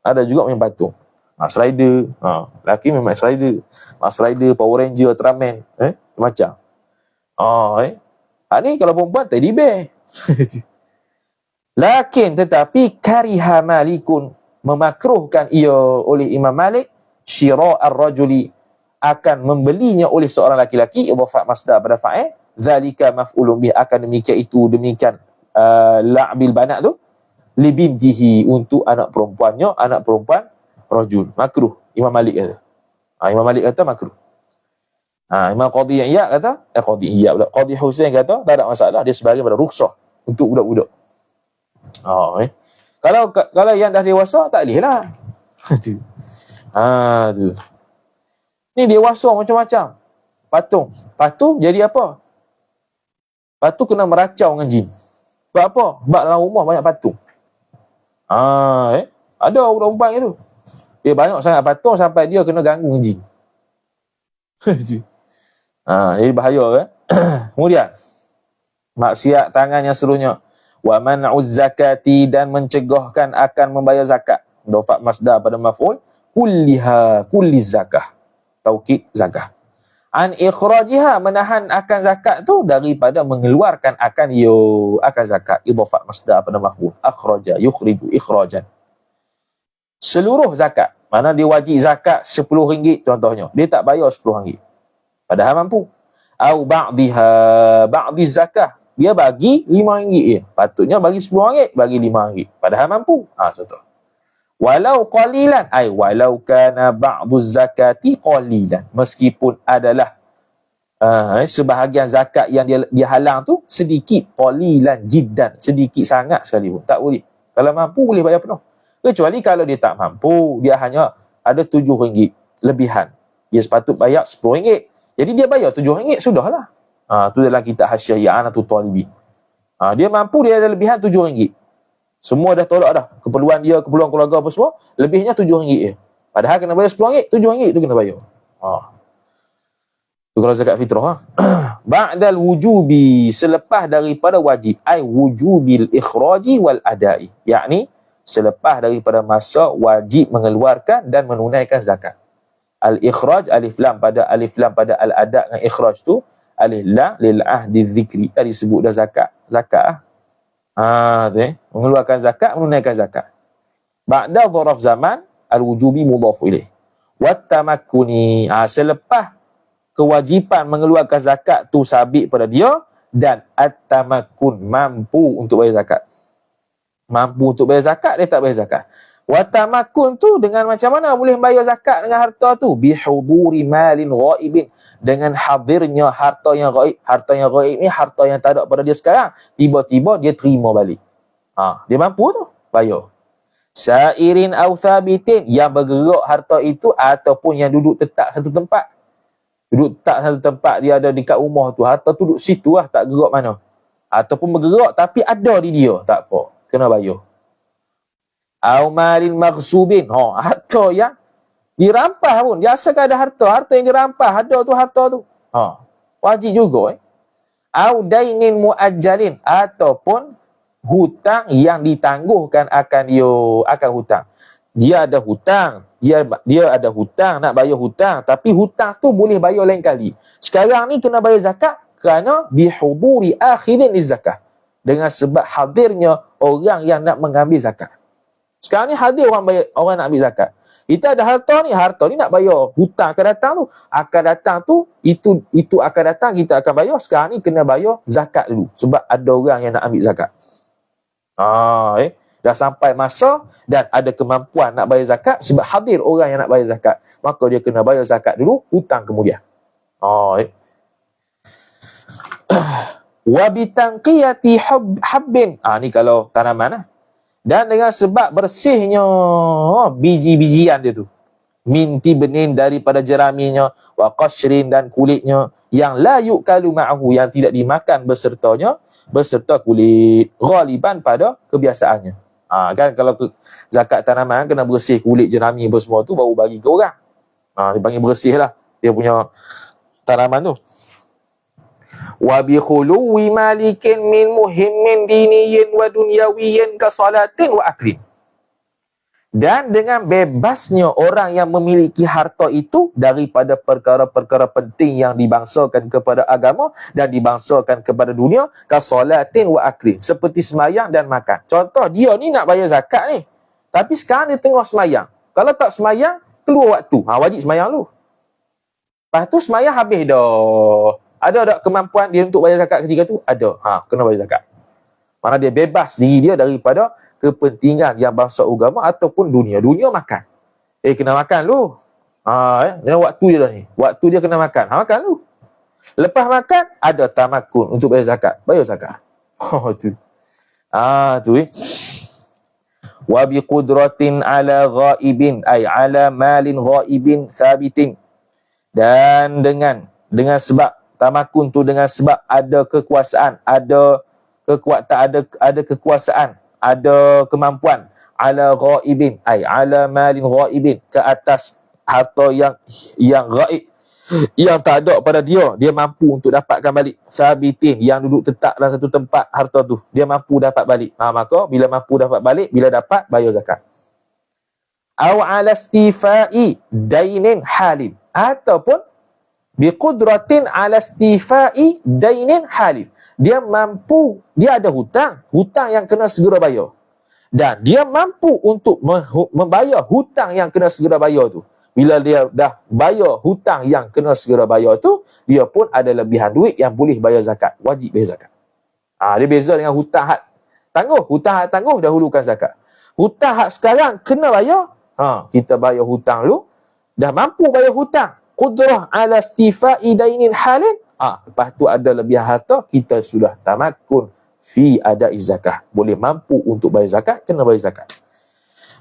Ada juga main patung. Slider. Lelaki main slider. Slider, Power Ranger, Ultraman. Macam. Ni kalau perempuan teddy bear. Lakin tetapi kariha Malikun, memakruhkan ia oleh Imam Malik, syira' ar-rajuli, akan membelinya oleh seorang laki-laki, idhafat masdar pada fa'il, zalika maf'ulun bih, akan demikian la'bil banat tu, libintihi, untuk anak perempuannya, anak perempuan rajul. Makruh, Imam Malik kata. Imam Malik kata makruh. Imam Qadi Iyad kata, Qadi Husain kata tak ada masalah, dia sebagai pada rukhsah untuk budak-budak. Kalau yang dah dewasa tak boleh lah. Tu. Ni dewasa macam-macam. Patung jadi apa? Patung kena meracau dengan jin. Sebab apa? Sebab dalam rumah banyak patung. Ada budak perempuan itu. Dia banyak sangat patung sampai dia kena ganggu dengan jin. Jadi bahaya kan? Kemudian maksiat tangan yang seterusnya, wa man'uz zakati, dan mencegahkan akan membayar zakat. Dhafat masdar pada maf'ul, kulli zakah, taukid zakah. An ikhrajiha, menahan akan zakat tu daripada mengeluarkan akan zakat. Idhafat masdar pada maf'ul, akhraja yukhriju ikhrajan. Seluruh zakat, mana dia wajib zakat RM10 contohnya, dia tak bayar RM10 padahal mampu. Au ba'di zakah, dia bagi RM5 je. Patutnya bagi RM10, bagi RM5 padahal mampu. Contoh. Walau qalilan, walau kana ba'du zakati qalilan, meskipun adalah sebahagian zakat yang dia halang tu sedikit, qalilan jiddan, sedikit sangat sekali pun tak boleh. Kalau mampu boleh bayar penuh. Kecuali kalau dia tak mampu, dia hanya ada RM7 lebihan, dia sepatut bayar RM10. Jadi dia bayar RM7, sudahlah. Tu dalam kitab Hasyiah I'anatul Talibin. Dia mampu, dia ada lebihan RM7. Semua dah tolak dah. Keperluan dia, keperluan keluarga apa semua, lebihnya RM7 je. Padahal kena bayar RM10, RM7 tu kena bayar. Tu kalau zakat fitrah. Ba'dal wujubi, selepas daripada wajib. Wujubil ikhraji wal adai. Yakni, selepas daripada masa wajib mengeluarkan dan menunaikan zakat. Al-ikhraj, alif lam pada al-adad dengan ikhraj tu, alif lam lil ahdi dzikri, tadi sebut dah zakat. Zakat tu mengeluarkan zakat, menunaikan zakat. Ba'da dharaf zaman al-wujubi mudhaf ilaih. Wat tamakkuni, selepas kewajipan mengeluarkan zakat tu sabit pada dia, dan at-tamakkun, mampu untuk bayar zakat. Mampu untuk bayar zakat, dia tak bayar zakat. Wat tamakkun tu dengan macam mana boleh bayar zakat dengan harta tu? Bihuduri malin ghaibin, dengan hadirnya harta yang ghaib. Harta yang ghaib ni harta yang tak ada pada dia sekarang, tiba-tiba dia terima balik. Dia mampu tu bayar. Sairin aw thabitin, yang bergerak harta itu ataupun yang duduk tetap satu tempat. Duduk tetap satu tempat, dia ada dekat rumah tu, harta tu duduk situ lah, tak gerak mana. Ataupun bergerak tapi ada di dia, tak apa, kena bayar. Aw malin maghsubin, harta yang dirampas pun, dia asalkan ada harta yang dirampas, ada tu harta tu, wajib juga. Aw dainin muajjalin, ataupun hutang yang ditangguhkan akan hutang. Dia ada hutang, dia ada hutang, nak bayar hutang, tapi hutang tu boleh bayar lain kali. Sekarang ni kena bayar zakat kerana bihuduri akhirin lizakat, dengan sebab hadirnya orang yang nak mengambil zakat. Sekarang ni hadir orang nak ambil zakat. Kita ada harta ni nak bayar hutang akan datang tu, itu akan datang, kita akan bayar. Sekarang ni kena bayar zakat dulu sebab ada orang yang nak ambil zakat. Dah sampai masa dan ada kemampuan nak bayar zakat sebab hadir orang yang nak bayar zakat, maka dia kena bayar zakat dulu, hutang kemudian. Wa bitanqiyati habbin, ni kalau tanaman lah. Dan dengan sebab bersihnya biji-bijian dia tu, minti benin daripada jeraminya, wa qashrin, dan kulitnya, yang la yukalu ma'ahu, yang tidak dimakan beserta kulit, ghaliban pada kebiasaannya. Kan kalau zakat tanaman kena bersih kulit, jerami apa semua tu baru bagi ke orang. Dipanggil bersih lah dia punya tanaman tu. Wa bi khuluwi malikin min muhimmin diniyin wa dunyawiyin ka salatin wa aklin. Dan dengan bebasnya orang yang memiliki harta itu daripada perkara-perkara penting yang dibangsakan kepada agama dan dibangsakan kepada dunia, ka salatin wa aklin, seperti semayang dan makan. Contoh, dia ni nak bayar zakat ni, tapi sekarang dia tengah semayang. Kalau tak semayang, keluar waktu, wajib semayang dulu. Lepas tu semayang habis dah. Ada tak kemampuan dia untuk bayar zakat ketika tu? Ada. Kena bayar zakat. Mana dia bebas diri dia daripada kepentingan yang bangsa agama ataupun dunia. Dunia makan. Kena makan lu. Dengan waktu dia dah ni. Waktu dia kena makan. Makan lu. Lepas makan, ada tamakkun untuk bayar zakat. Bayar zakat. Tu. Tu Wa biqudratin ala ghaibin, ay ala malin ghaibin thabitin. Dan dengan sebab tamakkun tu, dengan sebab ada kekuasaan, ada kekuatan, ada kekuasaan, ada kemampuan, ala ghaibin, ay ala malin ghaibin, ke atas harta yang gaib, yang tak ada pada dia mampu untuk dapatkan balik. Sabitin, yang duduk tetap dalam satu tempat, harta tu dia mampu dapat balik. Maka bila mampu dapat balik, bila dapat, bayar zakat. Aw ala istifai dainin halin, ataupun biqudratin ala istifai dainin halin, dia mampu, dia ada hutang yang kena segera bayar, dan dia mampu untuk membayar hutang yang kena segera bayar tu. Bila dia dah bayar hutang yang kena segera bayar tu, dia pun ada lebihan duit yang boleh bayar zakat, wajib bayar zakat. Dia beza dengan hutang hak tangguh. Hutang hak tangguh dahulukan zakat. Hutang hak sekarang kena bayar, kita bayar hutang dulu, dah mampu bayar hutang, qudrah ala istifai dainin halin, lepas tu ada lebihan harta, kita sudah tamakkun fi ada'i zakah, boleh mampu untuk bayar zakat, kena bayar zakat.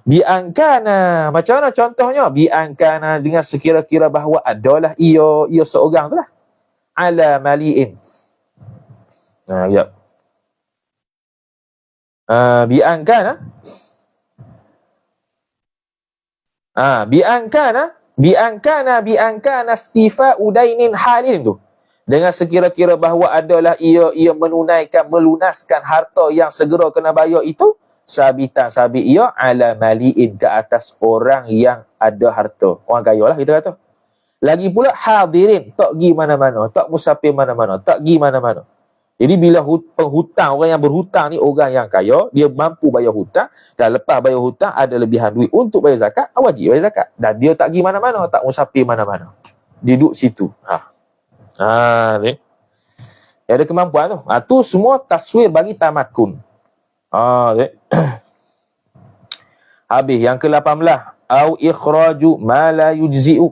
Bi'angkana, macam mana contohnya? Bi'angkana, dengan sekira-kira bahawa adalah ia seorang tu lah, ala mali'in. Bi'angkana bi'angkana istifa'u dainin halin tu, dengan sekira-kira bahawa adalah ia melunaskan harta yang segera kena bayar itu, sabitan sabit ia ala maliin, ke atas orang yang ada harta. Orang kaya lah kita kata. Lagi pula hadirin, tak pergi mana-mana, tak musafir mana-mana, tak pergi mana-mana. Jadi bila penghutang, orang yang berhutang ni orang yang kaya, dia mampu bayar hutang, dan lepas bayar hutang ada lebihan duit untuk bayar zakat, wajib bayar zakat. Dan dia tak pergi mana-mana, tak musafir mana-mana. Dia duduk situ. Ni. Ada kemampuan tu. Tu semua taswir bagi tamakun. Habis yang ke-18, au ikhraju ma la yujzi'u,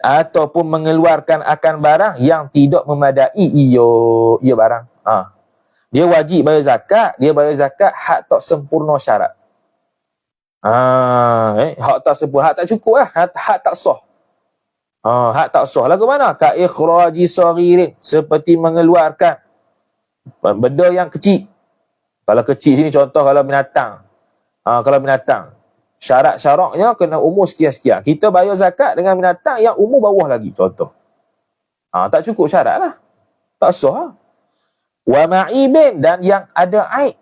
ataupun mengeluarkan akan barang yang tidak memadai ia barang. Dia wajib bayar zakat, dia bayar zakat hak tak sempurna syarat. Hak tak sempurna, hak tak cukup lah, hak tak sah. Hak tak sah lagu mana? Ka ikhraji saghirin, seperti mengeluarkan benda yang kecil. Kalau kecil sini contoh kalau binatang. Kalau binatang, syarat-syaratnya kena umur sekian-sekian. Kita bayar zakat dengan binatang yang umur bawah lagi, contoh. Tak cukup syarat lah. Tak sah. Wa ma'ibin, dan yang ada aib.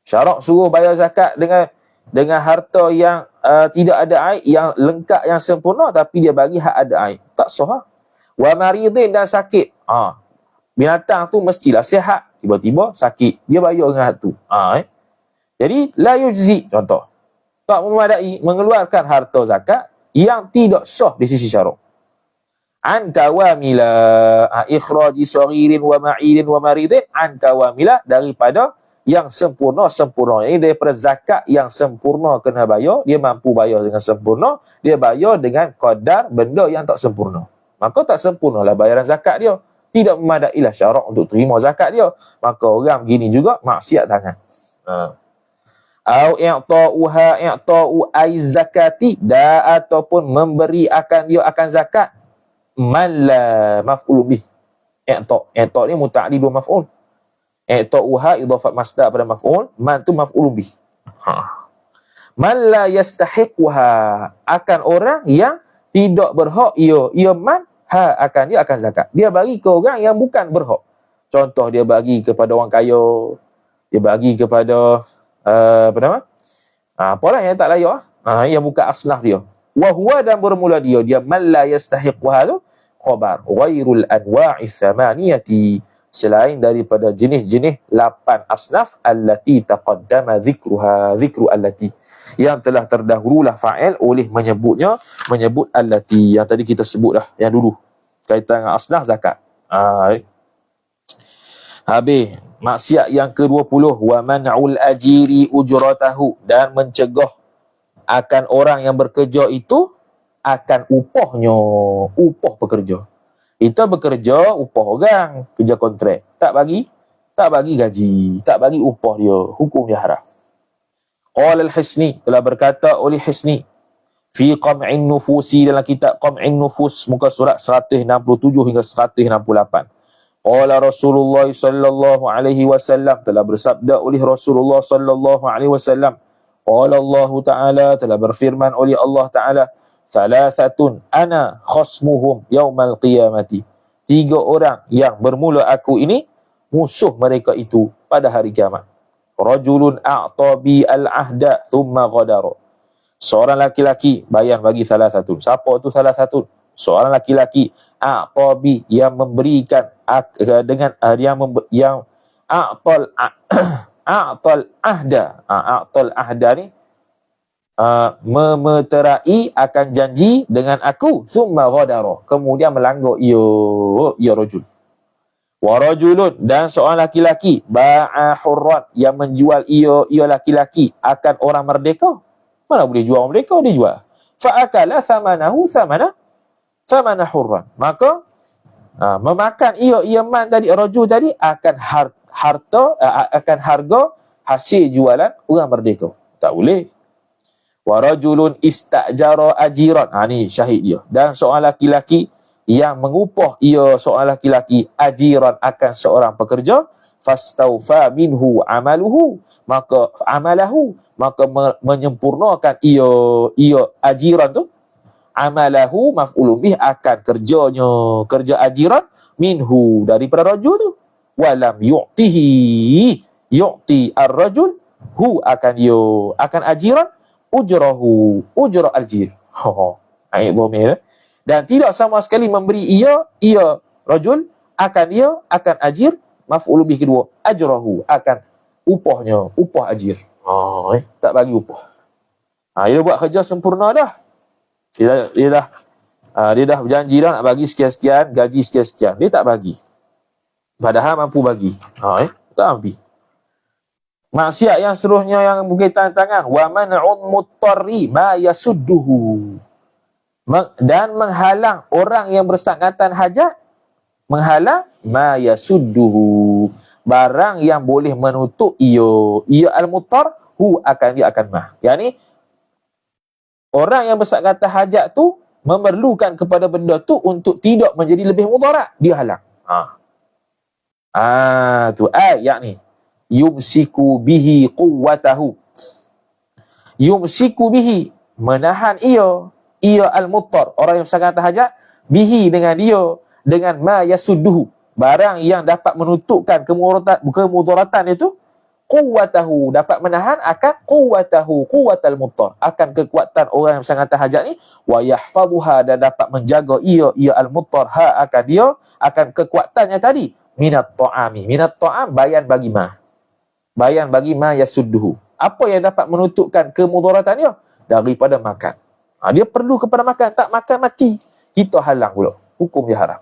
Syarat suruh bayar zakat dengan harta yang tidak ada aib, yang lengkap, yang sempurna, tapi dia bagi hak ada aib. Tak sah. Wa maridin, dan sakit. Binatang tu mestilah sihat, tiba-tiba sakit. Dia bayar dengan hak tu. Jadi, la yujzi, contoh. Tak memadai mengeluarkan harta zakat yang tidak sah di sisi syarak. An kawamila, ikhraji saghirin wa ma'idin wa maridin, an kawamila, daripada yang sempurna. Ini daripada zakat yang sempurna kena bayar, dia mampu bayar dengan sempurna, dia bayar dengan qadar benda yang tak sempurna. Maka tak sempurnalah bayaran zakat dia. Tidak memadailah syarak untuk terima zakat dia. Maka orang begini juga maksiat tangan. Au i'ta'u aiz zakati, ataupun memberi akan dia akan zakat man la maf'ul bih. I'ta' ni muta'addid maf'ul. I'ta'uha idhafat masdar pada maf'ul, man tu maf'ul bih. Man la yastahiqha, akan orang yang tidak berhak ia man akan dia akan zakat. Dia bagi ke orang yang bukan berhak. Contoh dia bagi kepada orang kaya, dia bagi kepada apalah yang tak layak, yang bukan asnaf dia. Wa huwa, dan bermula dia man la yastahiqha tu khabar ghairul anwa'i thamaniyati, selain daripada jenis-jenis 8 asnaf allati taqaddama zikru allati, yang telah terdahululah fa'il oleh menyebut allati, yang tadi kita sebut dah yang dulu kaitan dengan asnaf zakat. Habis maksiat yang ke-20, wa man'ul ajiri ujratahu, dan mencegah akan orang yang bekerja itu akan upahnya, upah pekerja. Kita bekerja upah orang, kerja kontrak, tak bagi gaji, tak bagi upah dia, hukum dia haram. Qala al-Hisni, telah berkata oleh Hisni fi Qam'in Nufusi, dalam kitab Qam'in Nufus muka surat 167 hingga 168. Qala Rasulullah sallallahu alaihi wasallam, telah bersabda oleh Rasulullah sallallahu alaihi wasallam. Qala Allah Ta'ala, telah berfirman oleh Allah Ta'ala, thalathatun ana khasmuhum yaumal qiyamati, 3 orang yang bermula aku ini musuh mereka itu pada hari kiamat. Rajulun a'ta bi al-ahda thumma ghadara, seorang laki-laki, bayan bagi thalathatun. Siapa tu thalathatun? Seorang laki-laki a'ta bi, yang memberikan dengan yang a'tal ahda. A'tal ahda ni memeterai akan janji dengan aku, thumma ghadara, kemudian melanggar ia rajul. Wa rajulun, dan seorang laki-laki ba'a hurran, yang menjual ia laki-laki akan orang merdeka. Mana boleh jual orang merdeka, dia jual. Fa'akala thamanahu thamana hurran, maka memakan ia man tadi, rajul tadi, akan harga hasil jualan orang merdeka. Tak boleh. Wa rajulun istajara ajiran, ni syahid dia. Dan seorang laki-laki yang mengupah seorang laki-laki ajiran akan seorang pekerja, fastaufa minhu amaluhu, maka menyempurnakan ia ajiran tu, amalahu maf'ulun bih, akan kerja ajiran, minhu daripada rajul tu, walam yu'ti ar-rajul hu akan dia, akan ajiran ujrahu, ujra aljir. Ayat bomel. Dan tidak sama sekali memberi ia rajul akan dia, akan ajir, maf'ul bih kedua, ajrahu, akan upahnya, upah ajir. Tak bagi upah. Dia buat kerja sempurna dah. Dia dah berjanji dah nak bagi sekian-sekian, gaji sekian-sekian. Dia tak bagi. Padahal mampu bagi. Tak ambil. Maksiat yang seterusnya yang berkaitan tangan, wa man'un muttarri ma yasudduhu. Dan menghalang orang yang bersangatan hajat, menghalang ma yasudduhu, barang yang boleh menutup ia al-muttar hu akan dia akan mah. Yani orang yang bersangatan hajat tu memerlukan kepada benda tu untuk tidak menjadi lebih mudarat, dia halang. Tu yakni yumsiku bihi quwwatahu. Yumsiku bihi, menahan ia al-muttar, orang yang bersangatan hajat, bihi dengan dia, dengan ma yasudduhu, barang yang dapat menutupkan kemudaratan itu, quwwatahu, dapat menahan akan quwwatal muttar, akan kekuatan orang yang bersangatan hajat ni, wa yahfazuha, dan dapat menjaga ia al-muttar akan dia, akan kekuatannya tadi, minat ta'am, bayan bagi ma yasudduhu. Apa yang dapat menutupkan kemudaratan dia? Daripada makan. Dia perlu kepada makan, tak makan mati. Kita halang pula. Hukum dia haram.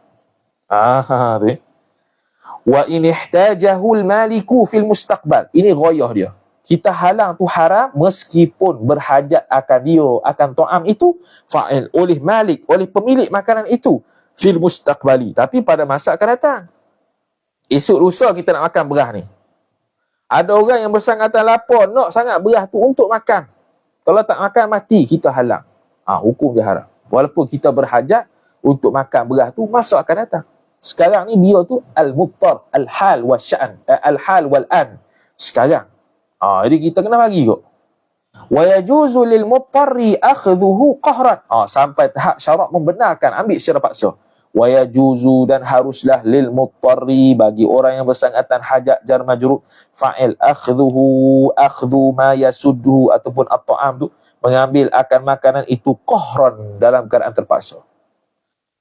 Wa in ihtajahul maliku fil mustaqbal. Ini ghayah dia. Kita halang tu haram meskipun berhajat akan dia, akan ta'am itu, fa'il, oleh malik, oleh pemilik makanan itu, fil mustaqbali, tapi pada masa akan datang. Esok lusa kita nak makan beras ni. Ada orang yang bersangatan lapar, nak sangat beras tu untuk makan. Kalau tak makan mati, kita halang. Hukum dia haram. Walaupun kita berhajat untuk makan beras tu, masa akan datang. Sekarang ni dia tu al-muttar, al-hal wa sya'an, al-hal wal-an. Sekarang. Jadi kita kena bagi kot. Wa yajuzu lil muttarri akhdhuhu qahran. Sampai tahap syarat membenarkan ambil secara paksa. Wa yajuzu, dan haruslah lil muttarri, bagi orang yang bersangatan hajat jar majrur fa'il akhdhu ma yasudduhu, ataupun at-ta'am tu, mengambil akan makanan itu qahran, dalam keadaan terpaksa.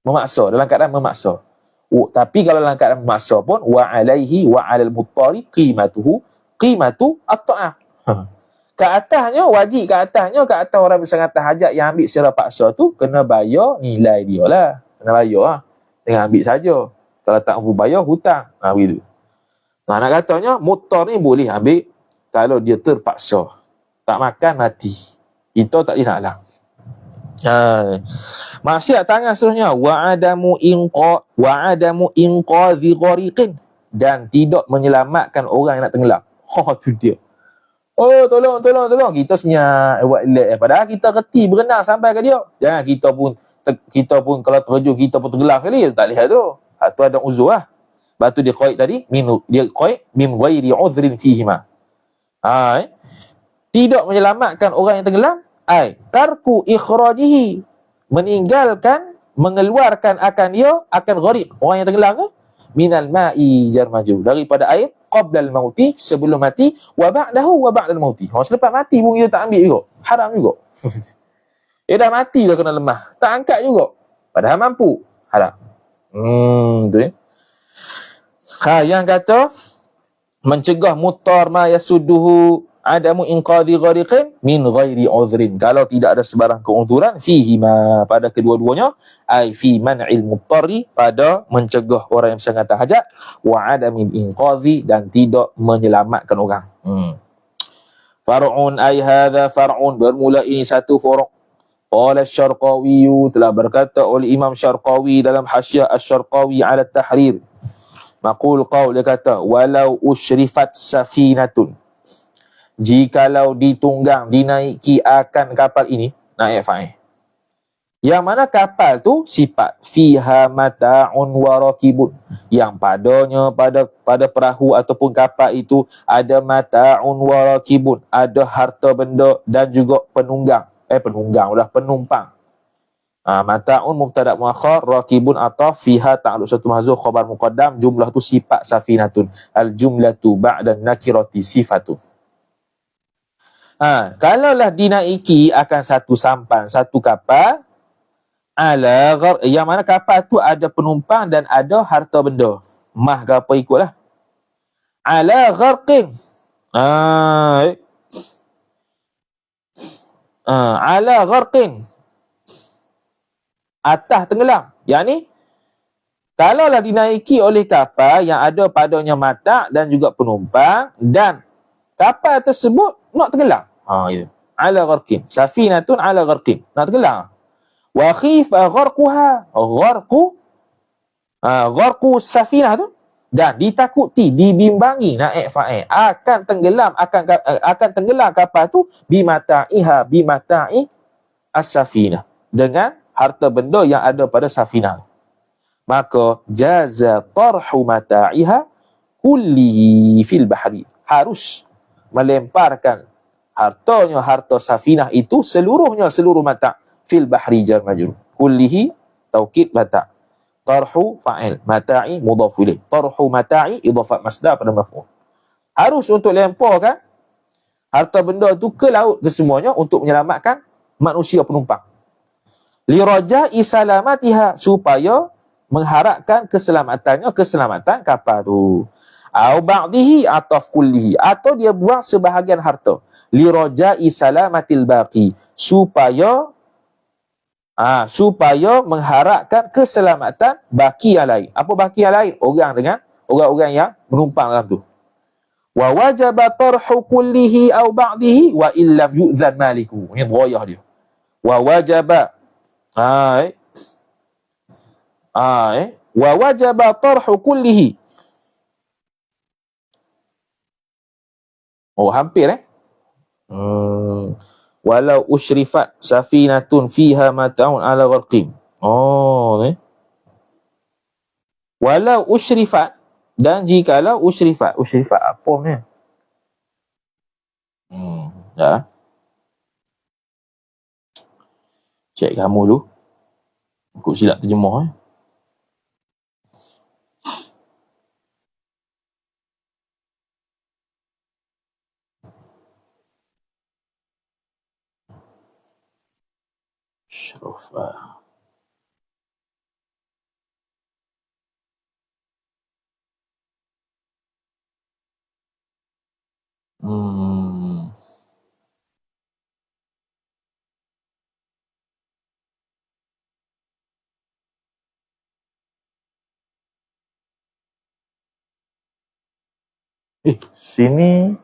Memaksa, dalam keadaan memaksa. Tapi kalau dalam keadaan memaksa pun, wa alaihi wa alal muttari qimatu at-ta'am. Ke atasnya, wajib ke atas orang bersangatan hajat yang ambil secara paksa tu, kena bayar nilai dia lah. Kena bayar dengan ambil saja. Kalau tak mampu bayar, hutang. Begitu. Nak katanya, muttar ni boleh ambil kalau dia terpaksa. Tak makan, mati. Kita tak boleh nak halang. Maksiat tangan seterusnya, wa'adamu inqadhi ghariqin, dan tidak menyelamatkan orang yang nak tenggelam. Tu dia. Tolong. Kita senyap buat relax. Padahal kita reti berenang sampai ke dia. Jangan kita pun kalau terjun kita pun tenggelam sekali, tak lihat tu. Tu ada uzur lah. Lepas tu dia qaid tadi, dia qaid min ghairi uzrin fihima. Tidak menyelamatkan orang yang tenggelam, tarku ikhrajihi, mengeluarkan akan dia, akan gharib, orang yang tenggelam tu, minal ma'i jar majrur, daripada air, qablal mauti, sebelum mati, wa ba'dahu wa ba'dal mauti. Selepas mati pun kita tak ambil juga, haram juga. Dia dah mati dah kena lemah, tak angkat juga, padahal mampu, haram. Tu ya. Yang kata mencegah muttar ma yasudduhu adamu inqadhi ghariqin min ghairi uzrin, kalau tidak ada sebarang keuzuran, fihi ma, pada kedua-duanya, fi man'il muttarri, pada mencegah orang yang bersangatan hajat, wa adamin inqadhi, dan tidak menyelamatkan orang. Far'un hadha far'un, bermula ini satu furu'. Qala asy-Syarqawi, telah berkata oleh Imam Syarqawi dalam Hasyiah Asy-Syarqawi 'ala at-Tahrir. Maqul qaul, dia kata, walau usyrifat safinatun, jikalau ditunggang, dinaiki akan kapal ini, naik fa'il, yang mana kapal tu sifat fiha mata'un wa rakibun, yang padanya pada perahu ataupun kapal itu ada mata'un wa rakibun, ada harta benda dan juga penumpang. Mata'un mubtada' muakhar, rakibun ataf, fiha ta'alluq satu mahzuf, khabar muqaddam, jumlah tu sifat safinatun, al jumlatu ba'da nakirati sifatun. Kalaulah dinaiki akan satu sampan, satu kapal, yang mana kapal tu ada penumpang dan ada harta benda. Mah ke apa ikutlah. Ala gharqin. Ala gharqin. Atas tenggelam. Yang ni, kalaulah dinaiki oleh kapal yang ada padanya mata dan juga penumpang, dan kapal tersebut nak tenggelam. Ya. Ala gharqin. Safinatun ala gharqin. Nak tenggelam. Wa khifa gharquha. Gharqu safinah tu. Dan ditakuti, dibimbangi naik fa'il. Akan tenggelam kapal tu bimata'i as-safinah. Dengan harta benda yang ada pada safinah. Maka jaza tarhu mata'iha kullihi fil bahri. Harus melemparkan harta safinah itu seluruh mata' fil bahri jar majrur. Kullihi taukid mata'. Tarhu fa'il, mata'i mudhaf ilaih. Tarhu mata'i idhafat masdar pada maf'ul. Harus untuk lemparkan harta benda itu ke laut kesemuanya untuk menyelamatkan manusia penumpang. Liraja'i salamatiha, supaya mengharapkan keselamatan kapal tu. Au ba'dihi ataf kullihi, atau dia buang sebahagian harta. Liraja'i salamatil baqi, supaya mengharapkan keselamatan baki yang lain. Apa baki yang lain? Orang-orang yang menumpang dalam tu. Wa wajaba tarhu kullihi au ba'dihi wa illam yu'zan maliku. Ini ghayah dia. Wa wajaba wa wajaba tarhu kullihi. Hampir walau usyrifat safinatun fiha mata'un ala gharqin. Walau usyrifat, dan jikalau usyrifat apa ni? Ya. Cek kamu dulu. Aku silap terjemah Syarafah. Sini.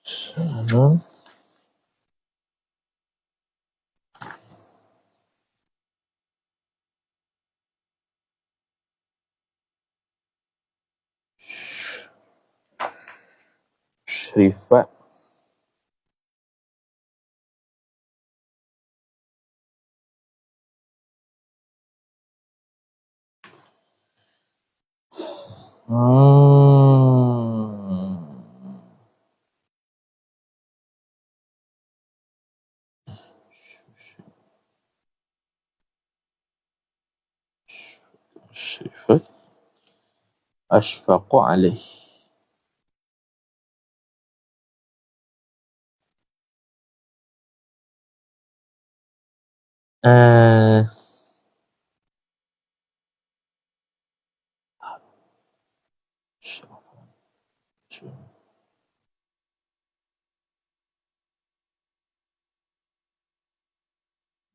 Sana. Syarifat. Syarifat. Ashfaqu alaih.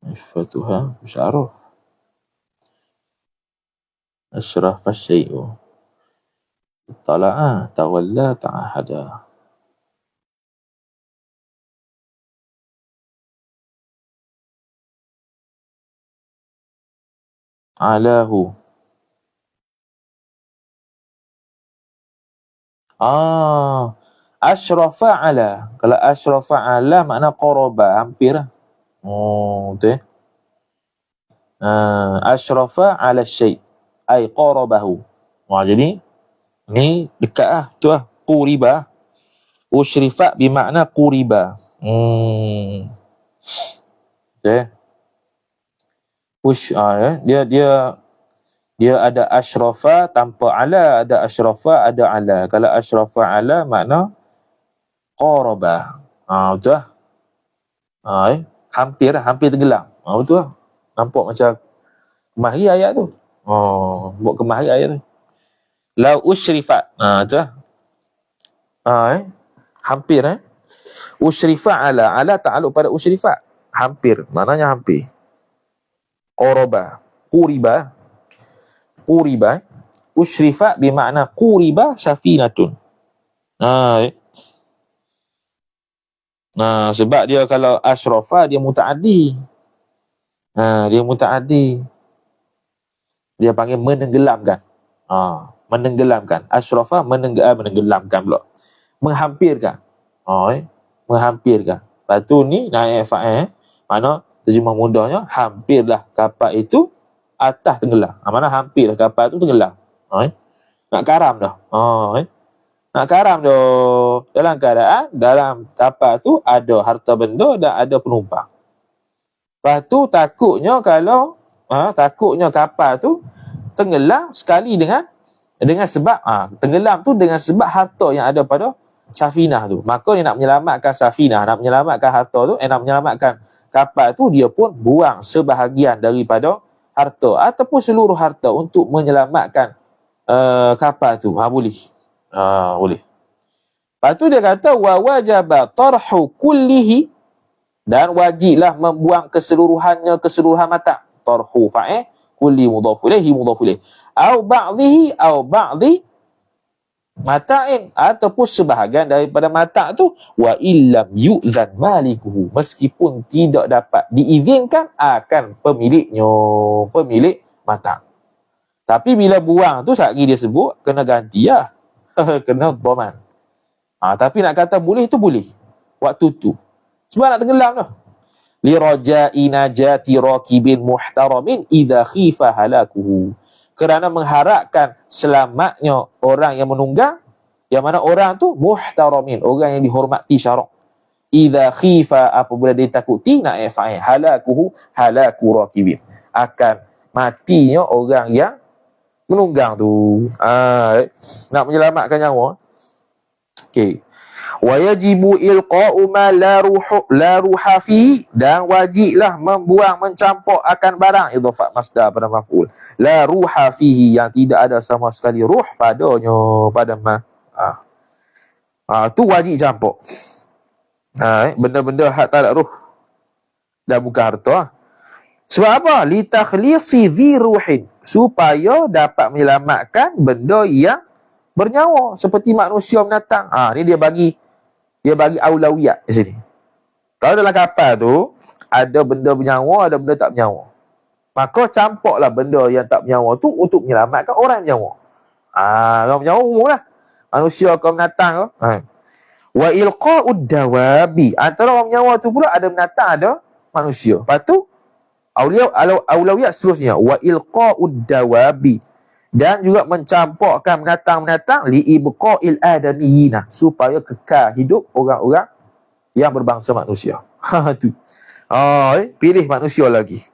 Ifatuha musyaraf. Ashraf asyai'u. Tala'a tawalla ta'ahada. Alahu. Ashrafa ala. Kalau ashrafa ala makna qaraba, hampir. Betul. Ashrafa ala syai' ay qarabahu. Jadi ni dekat lah, tu lah, quriba. Usyrifa bermakna quriba. Betul. Dia ada ashrafa tanpa ala, ada ashrafa ada ala. Kalau ashrafa ala makna Qaraba. Betul lah. Hampir tenggelam. Betul lah. Nampak macam kemari ayat tu. Buat kemari ayat tu. Lau usyrifat. Betul lah. Hampir. Usyrifat ala ta'aluk pada usyrifat. Hampir. Maknanya hampir. Qaraba. Quriba. Usyrifat bermakna quriba safinatun. Sebab dia kalau asyrafa dia muta'addi. Dia muta'addi. Dia panggil menenggelamkan. Menenggelamkan. Asyrafa menenggelamkan pula. Menghampirkan. Menghampirkan. Lepas tu ni naik fa'il. Mana terjemah mudahnya hampirlah kapal itu atas tenggelam. Mana hampirlah kapal itu tenggelam. Nak karam dah. Nak karam dah. Dalam keadaan dalam kapal tu ada harta benda dan ada penumpang. Lepas tu takutnya kalau takutnya kapal tu tenggelam sekali dengan sebab tenggelam tu dengan sebab harta yang ada pada safinah tu. Maka dia nak menyelamatkan safinah, nak menyelamatkan harta tu, nak menyelamatkan kapal tu, dia pun buang sebahagian daripada harta ataupun seluruh harta untuk menyelamatkan kapal tu. Boleh. Boleh. Lepas tu dia kata wa wajaba tarhu kullihi, dan wajiblah membuang keseluruhan mata. Tarhu fa'il, kulli mudhaf ilaihi mudhaf ilaih. Au ba'dhihi au ba'dhi mata'in, ataupun sebahagian daripada mata tu, wa illam yu'zan malikuhu, meskipun tidak dapat diizinkan akan pemiliknya, pemilik mata. Tapi bila buang tu satgi dia sebut kena ganti lah. Kena dhaman. Tapi nak kata boleh tu boleh waktu tu, sebab nak tenggelam dah. Li raja'i najati rakibin muhtaramin idza khifa halakuhu, kerana mengharapkan selamatnya orang yang menunggang, yang mana orang tu muhtaramin, orang yang dihormati syarak. Idza khifa, apabila ditakuti, nak fa'il, halakuhu halaku rakibin, akan matinya orang yang menunggang tu. Nak menyelamatkan nyawa. Okey. Wa yajibu ilqa'u ma la ruha fihi, dan wajiblah membuang, mencampur akan barang, idhafat masdar pada maf'ul, la ruha fihi, yang tidak ada sama sekali ruh padanya, pada ma. Tu wajib campur. Benda-benda hak tak ada ruh dan bukan harta. Sebab apa? Li takhlisi dhi ruhin, supaya dapat menyelamatkan benda yang bernyawa seperti manusia, binatang. Ni dia bagi aulawiyat di sini. Kalau dalam kapal tu ada benda bernyawa, ada benda tak bernyawa, maka campurlah benda yang tak bernyawa tu untuk menyelamatkan orang bernyawa. Orang bernyawa umum lah, manusia ke binatang ke. Wa ilqa'ud dawabi, antara orang bernyawa tu pula ada binatang, ada manusia. Lepas tu aulawiyat seterusnya, wa ilqa'ud dawabi, dan juga mencampurkan binatang-binatang li ibqa'il adamiyina, supaya kekal hidup orang-orang yang berbangsa manusia. Tu. Pilih manusia lagi.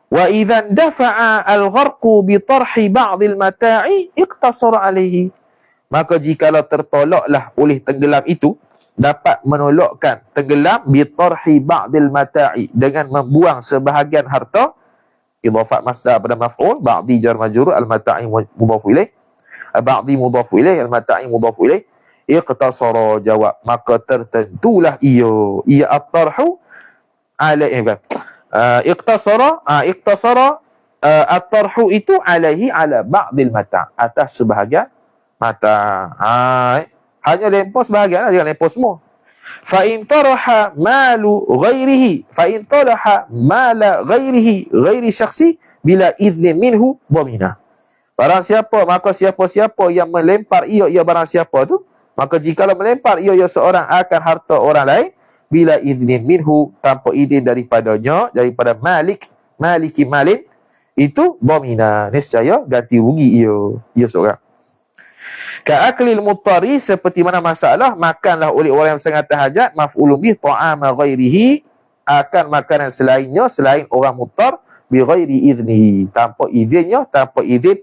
Wa idzan dafa'a al-gharqu bi tarhi ba'd al-mata'i iqtasara alayhi, maka jikalau tertolaklah oleh tenggelam itu, dapat menolakkan tenggelam bi tarhi ba'd al-mata'i, dengan membuang sebahagian harta, idhafat masdar pada maf'ul, ba'di jar majrur, al-mata'i mudhaf ilaih, ba'di mudhaf ilaih, al-mata'i mudhaf ilaih, iqtasara, jawab, maka tertentulah ia at-tarhu alaihi, iqtasara at-tarhu itu alaihi ala ba'dil mata', atas sebahagian mata. Hanya lempos sebahagian, jangan lempos semua. Fa in taraha malu ghairihi, fa in taraha mala ghairihi ghairi syakhsi bila izni minhu dhamina. Barang siapa, maka siapa-siapa yang melempar ia barang siapa tu, maka jikalau melempar ia seorang akan harta orang lain, bila izni minhu, tanpa izin daripadanya, daripada maliki malin, itu dhamina, niscaya ganti rugi ia seorang. Ka'aklil muttari, seperti mana masalah makanlah oleh orang yang sangat terhajat, maf'ulun bih ta'ama ghairihi, akan makanan selainnya, selain orang muttar, bi ghairi iznihi, tanpa izinnya, tanpa izin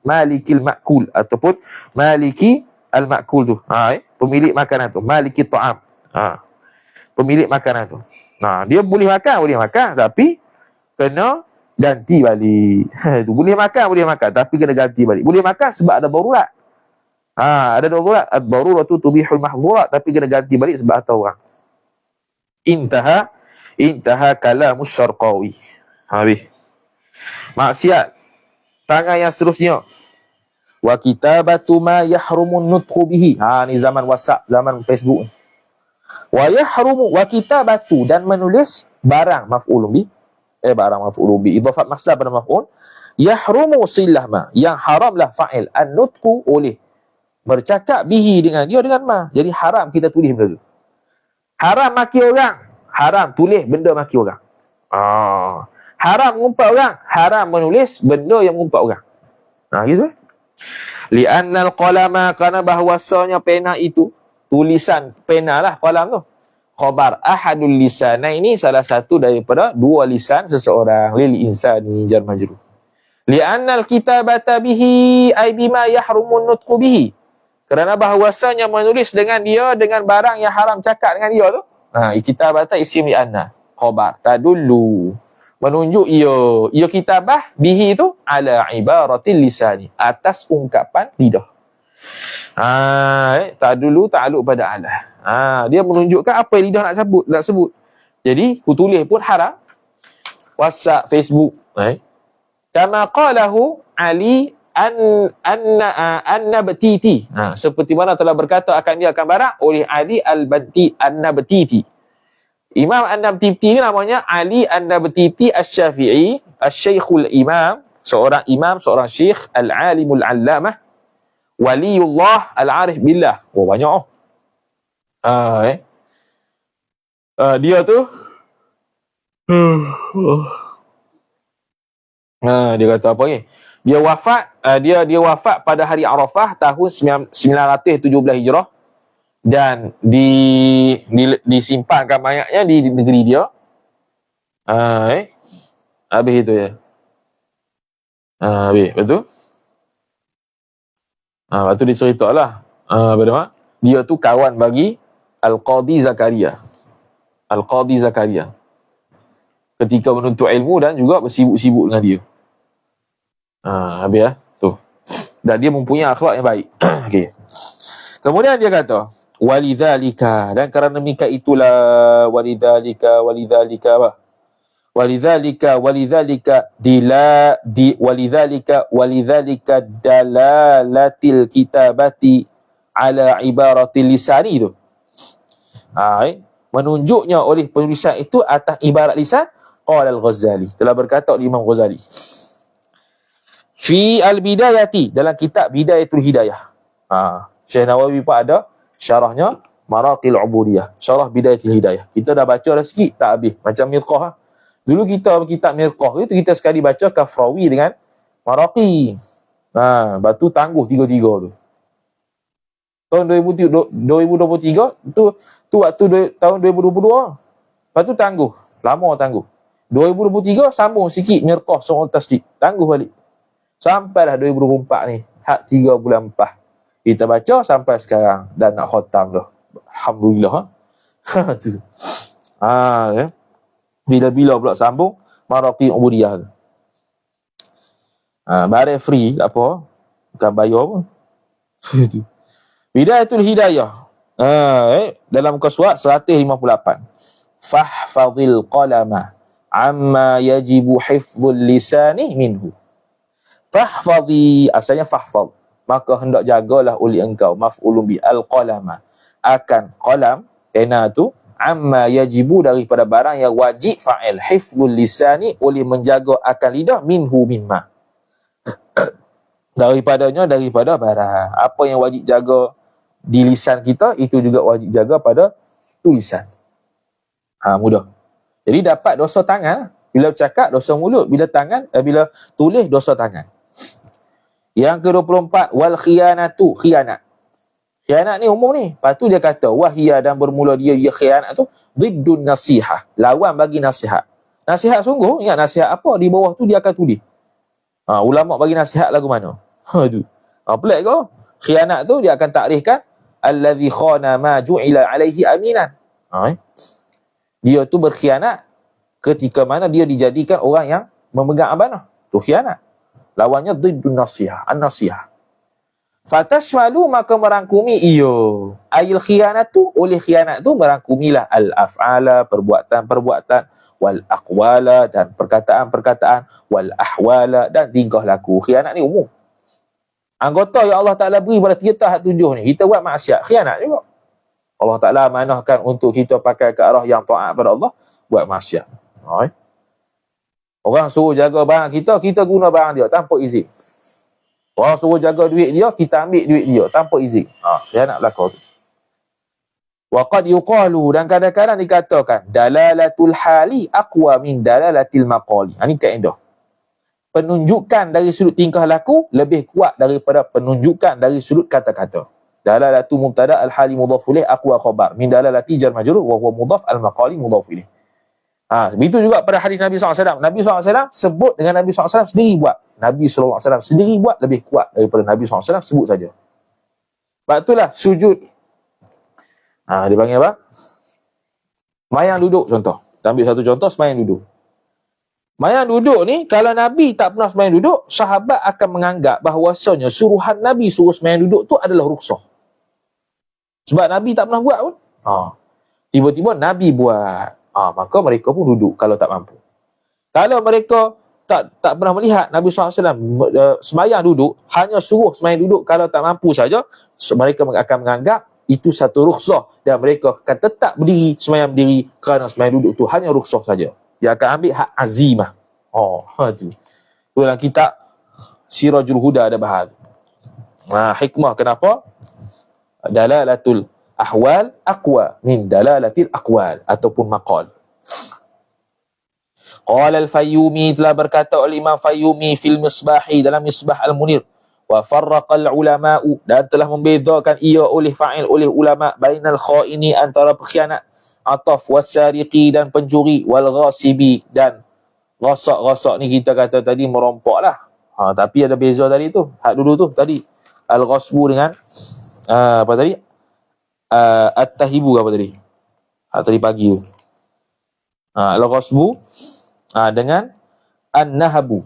malikil ma'kul, ataupun maliki al-ma'kul tu. Pemilik makanan tu. Maliki ta'am. Pemilik makanan tu. Dia boleh makan, tapi kena ganti balik. Tu boleh makan, tapi kena ganti balik. Boleh makan sebab ada darurat. Ada darurat. Ad-darurat tu tubihul mahdhurat, tapi kena ganti balik sebab ada orang. Intaha kalamus Syarqawi. Habis. Maksiat. Tangan yang seterusnya. Wa kitabatu ma yahrumun nutqu bihi. Ni zaman WhatsApp, zaman Facebook. Wa yahrumu wa kitabatu, dan menulis barang maf'ulun bi. Barang maf'ulun bi. Idhafat masdar pada maf'ul. Yahrumu sillah ma. Yang haramlah fa'il. An-nutqu oleh. Bercakap bihi dengan dia dengan ma. Jadi haram kita tulis benda tu. Haram maki orang. Haram tulis benda maki orang. Haram mengumpat orang. Haram menulis benda yang mengumpat orang. Gitu. Li'annal qalama, kerana bahawasanya pena itu, tulisan pena lah qalam tu. Khabar ahadul lisanaini, salah satu daripada dua lisan seseorang. Lil insani jar majrur. Li'annal kitabata bihi ay bima yahrumun nutqu bihi. Kerana bahawasanya menulis dengan dia dengan barang yang haram cakap dengan dia tu. Kitabata isim li'anna. Khabar tadullu, menunjuk ia kitabah bihi tu ala ibaratil lisani, atas ungkapan lidah. Tadullu ta'alluq pada ala. Dia menunjukkan apa yang lidah nak sebut. Jadi ku tulis pun haram. WhatsApp, Facebook. Kama qalahu Ali an-Nabtiti. Seperti mana telah berkata akan dia akan barang oleh Ali an-Nabtiti. Imam An-Nabtiti ni namanya Ali An-Nabtiti Asy-Syafi'i, Asy-Syekhul Imam, seorang syekh, al-alimul allamah, waliullah, al-arif billah. Banyak. Dia tu dia kata apa ni? Dia wafat pada hari Arafah tahun 917 Hijrah, dan disimpankan mayatnya di negeri dia. Habis itu ya. Habis, betul? Lepas tu dia ceritalah dia tu kawan bagi Al-Qadhi Zakaria ketika menuntut ilmu dan juga bersibuk-sibuk dengan dia. Habis ya. Tu. Dan dia mempunyai akhlak yang baik. Okey. Kemudian dia kata, walidzalika, dan kerana demikian itulah walidzalika dalalatil kitabati ala ibaratil lisani tu. Menunjuknya oleh penulisan itu atas ibarat lisan. Qala al-Ghazali, telah berkata Imam Ghazali fi al-bidayati, dalam kitab Bidayatul Hidayah. Syekh Nawawi pun ada syarahnya, Maraqil Ubudiyah, syarah Bidayatul Hidayah. Kita dah baca dah sikit, tak habis. Macam Mirqah. Dulu kita kitab Mirqah itu kita sekali baca Kafrawi dengan Maraqi. Batu tangguh tiga-tiga tu. Tahun 2023 tu waktu tahun 2022. Lepas tu tangguh, lama tangguh. 2023 sambung sikit Mirqah Surah Tasdiq, tangguh balik. Sampailah 2024 ni, hak 3 bulan 4. Kita baca sampai sekarang dan nak khatam dah. Alhamdulillah. Tu. Bila-bila pula sambung Maraqi Ubudiyah tu. Barang free, tak apa. Bukan bayar pun. Bidayatul Hidayah. Dalam muka surat 158. Fahfadhil qalama amma yajibu hifdzul lisani minhu. Fahfadhi, asalnya fahfadh. Maka hendak jagalah oleh engkau, maf'ulun bi, al-qalama, akan qalam, pena tu, amma yajibu, daripada barang yang wajib, fa'il, hifdzul lisani, oleh menjaga akan lidah, minhu mimma, daripada barang. Apa yang wajib jaga di lisan kita, itu juga wajib jaga pada tulisan. Mudah. Jadi dapat dosa tangan. Bila bercakap, dosa mulut. Bila tulis, dosa tangan. Yang ke-24, wal khiyanatu, khianat. Khianat ni umum ni. Lepas tu dia kata, wahiyah, dan bermula dia khianat tu, diddun nasihah, lawan bagi nasihat. Nasihat sungguh, ingat nasihat apa? Di bawah tu dia akan tulis. Ulama bagi nasihat lagu mana? Tu. Pelik kau? Khianat tu dia akan takrifkan allazi khana ma ju'ila alaihi aminan. Dia tu berkhianat ketika mana dia dijadikan orang yang memegang amanah. Tu khianat. Lawannya diddun nasihah, an-nasihah. Fatashmalu, maka merangkumi iyo. Ail khianat tu, oleh khianat tu merangkumilah al-af'ala, perbuatan-perbuatan, wal aqwala, dan perkataan-perkataan, wal ahwala, dan tingkah laku. Khianat ni umum. Anggota yang Allah Ta'ala beri pada kita hak 7 ni, kita buat maksiat, khianat juga. Allah Ta'ala amanahkan untuk kita pakai ke arah yang taat pada Allah, buat maksiat. Orang suruh jaga barang kita, kita guna barang dia tanpa izin. Orang suruh jaga duit dia, kita ambil duit dia tanpa izin. Khianat belaka tu. Wa qad yuqalu, dan kadang-kadang dikatakan dalalatul hali aqwa min dalalatil maqali. Ini kaedah. Penunjukan dari sudut tingkah laku lebih kuat daripada penunjukan dari sudut kata-kata. Dalalatu mubtada al-hali mudhaf ilaih aqwa khabar min dalalati jar majrur wa huwa mudhaf al-maqali mudhaf ilaih. Begitu juga pada hadis Nabi SAW. Nabi SAW sebut dengan Nabi SAW sendiri buat. Nabi SAW sendiri buat lebih kuat daripada Nabi SAW sebut saja. Sebab itulah sujud. Dia panggil apa? Semayang duduk contoh. Kita ambil satu contoh, semayang duduk. Semayang duduk ni, kalau Nabi tak pernah semayang duduk, sahabat akan menganggap bahawasanya suruhan Nabi suruh semayang duduk tu adalah rukhsah. Sebab Nabi tak pernah buat pun. Tiba-tiba Nabi buat. Maka mereka pun duduk kalau tak mampu. Kalau mereka tak pernah melihat Nabi SAW semayang duduk, hanya suruh semayang duduk kalau tak mampu saja, mereka akan menganggap itu satu rukhsah dan mereka akan tetap berdiri, semayang berdiri kerana semayang duduk tu hanya rukhsah saja. Dia akan ambil hak azimah. Tu. Dalam kitab Sirajul Huda ada bahas. Hikmah kenapa? Dalalatul ahwal aqwa min dalalatil aqwal ataupun maqal. Qala al-Fayyumi, telah berkata oleh Imam Fayyumi fil Misbahi, dalam Misbah al-Munir, wa farraqal ulama'u, dan telah membezakan ia oleh fa'il oleh ulama, bainal khaini, antara pengkhianat, ataf wasariqi, dan pencuri, wal ghasibi, dan ghasak ni kita kata tadi merompok lah. Tapi ada beza tadi tu. Hak dulu tu tadi al-ghasbu dengan apa tadi? At-tahibu apa tadi? Tadi pagi tu. Al-ghasbu dengan an-nahabu.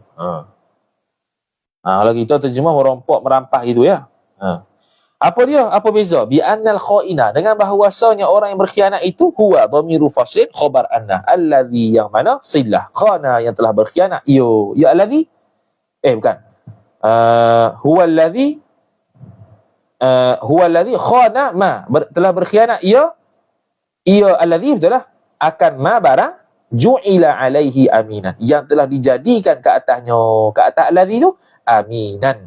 Kalau kita terjemah merompok, merampas gitu ya. Apa dia? Apa beza? Bi annal khaina, dengan bahawasanya orang yang berkhianat itu huwa dhamiru fasil khabar anna, allazi, yang mana silah khana, yang telah berkhianat. Ya allazi, bukan. Huwa allazi khana ma, telah berkhianat ia allazi, betul lah, akan ma barang ju'ila alaihi aminan, yang telah dijadikan ke atas allazi tu aminan.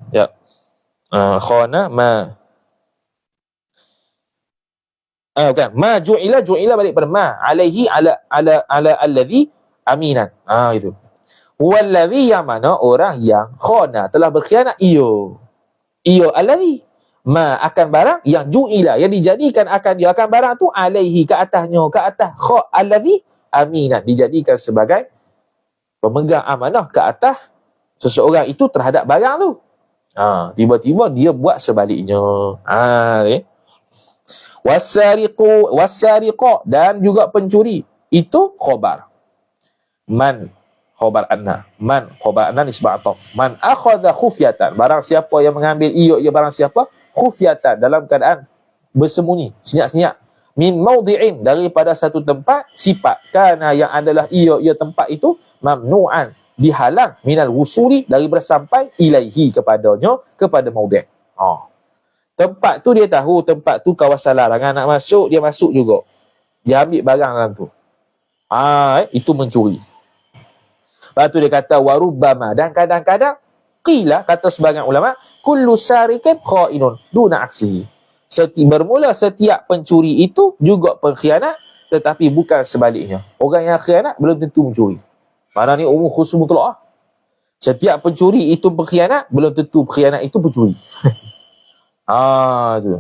Ya. Khana ma. Bukan. Ma ju'ila balik pada ma. Alaihi ala allazi aminan. Itu. Wallazi, yang mana orang yang khana, telah berkhianat ia allazi, ma, akan barang yang ju'ila, yang dijadikan akan dia, akan barang tu alaihi, ke atas allazi aminan, dijadikan sebagai pemegang amanah ke atas seseorang itu terhadap barang tu. Tiba-tiba dia buat sebaliknya. Wasariqu, dan juga pencuri, itu khabar. Man khabar anna. Man khabar anna nisbah ataf. Man akhadha khufyatan, barang siapa yang mengambil ia barang siapa khufyatan, dalam keadaan bersembunyi, senyap-senyap, min mawdi'in, daripada satu tempat, sifat kana, yang adalah ia tempat itu mamnu'an, dihalang, minal wusuli, dari bersampai, ilaihi, kepadanya, kepada mawdi'. Tempat tu dia tahu, tempat tu kawasan larangan, nak masuk, dia masuk juga, dia ambil barang dalam tu. Itu mencuri. Lepas tu dia kata warubbama, dan kadang-kadang qila, kata sebagian ulama, kullu sarikin khainun duna aksihi, bermula setiap pencuri itu juga pengkhianat, tetapi bukan sebaliknya. Orang yang khianat belum tentu mencuri. Mana ni umum khusus mutlak. Setiap pencuri itu pengkhianat, belum tentu pengkhianat itu pencuri. Tu.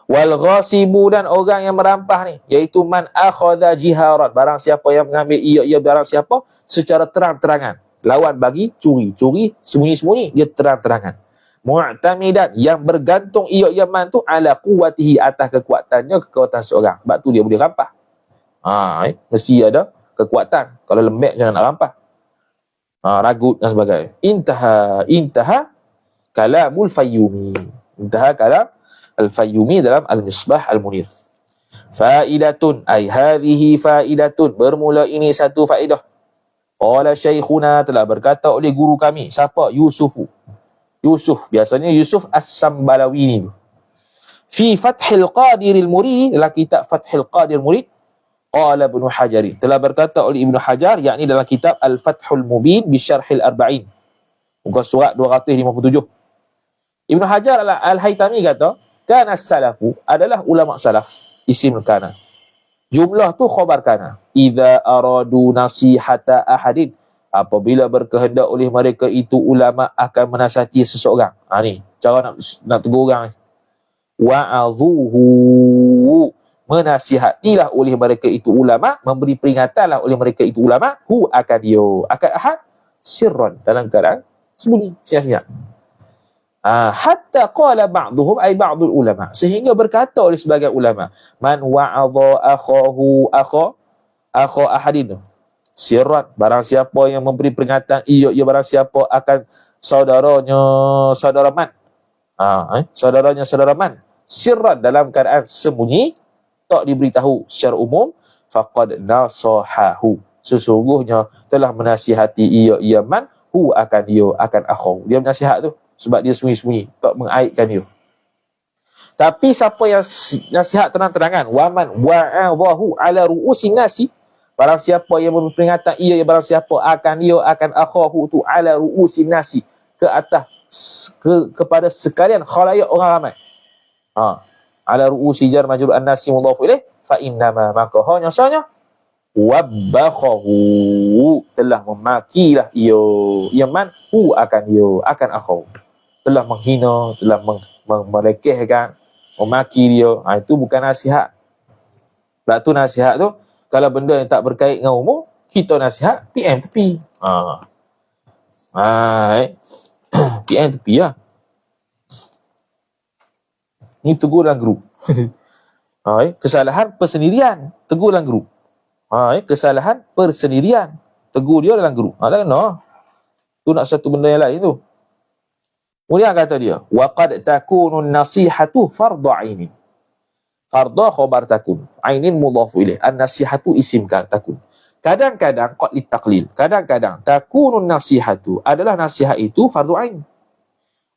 Wal ghasibu, dan orang yang merampas ni, iaitu man akhadha jiharan, barang siapa yang mengambil ia barang siapa secara terang-terangan, lawan bagi curi. Curi sembunyi-sembunyi, dia terang-terangan. Mu'tamidan, yang bergantung ia man tu ala quwwatihi, atas kekuatan seorang. Sebab tu dia boleh rampas. Mesti ada kekuatan. Kalau lembek jangan nak rampas. Ragut dan sebagainya. Intaha kalamul Fayyumi. Intaha kalam al-Fayyumi dalam Al-Misbah Al-Munir. Faidatun, ay hadhihi faidatun, bermula ini satu faedah. Qala syekhuna, telah berkata oleh guru kami. Siapa? Yusuf, biasanya Yusuf As-Sambalawi ni. Fi Fathil Qadiril Murid, dalam kitab Fathil Qadir Murid. Qala Ibnu Hajar, telah berkata oleh Ibnu Hajar, yakni dalam kitab Al-Fathul Mubin bi Syarhil Arba'in, muka surat 257. Ibnu Hajar Al-Haytami kata, kana salafu, adalah ulama salaf, isim kana. Jumlah tu khabar kana. Idza aradu nasihata ahadin, apabila berkehendak oleh mereka itu ulama akan menasihati seseorang. Ni cara nak tegur orang ni. Wa'adhuhu, menasihatilah oleh mereka itu ulama, memberi peringatanlah oleh mereka itu ulama, akan ahad sirran, dalam keadaan sembunyi, sia-sia. Hatta qala ba'duhum, ay ba'dul ulama, sehingga berkata oleh sebagian ulama, man wa'adha akha ahadin sirran, barang siapa yang memberi peringatan ia barang siapa akan saudara man, sirran, dalam keadaan sembunyi, tak diberitahu secara umum, faqad nasahahu, sesungguhnya telah menasihati ia man, akan akhaw, dia menasihat tu sebab dia sembunyi-sembunyi, tak mengaibkan dia. Tapi siapa yang nasihat terang-terangan, waman wa'adhahu ala ru'usin nasi, barang siapa yang memberi peringatan ia barang siapa akan akhahu tu ala ru'usin nasi, ke atas kepada sekalian khalayak orang ramai. Ala ru'usi jar majrur an-nasi mudhaf ilaih, fa innama, maka hanya sahaja wabbakhahu, telah memakilah ia man akan akhaw, telah menghina, telah merekehkan, memaki dia. Itu bukan nasihat. Sebab tu nasihat tu, kalau benda yang tak berkait dengan umur, kita nasihat PM tepi. PM tepi lah. Ni tegur dalam grup. Kesalahan persendirian, tegur dalam grup. Kesalahan persendirian, tegur dia dalam grup. Tak kena. Tu nak satu benda yang lain tu. Kemudian kata dia, waqad takunun nasihatu fardhu ainin. Fardhu khabar takun, ainin mudhaf ilaih, an-nasihatu isim takun. Kadang-kadang qad litaqlil, kadang-kadang takunun nasihatu, adalah nasihat itu fardhu ain.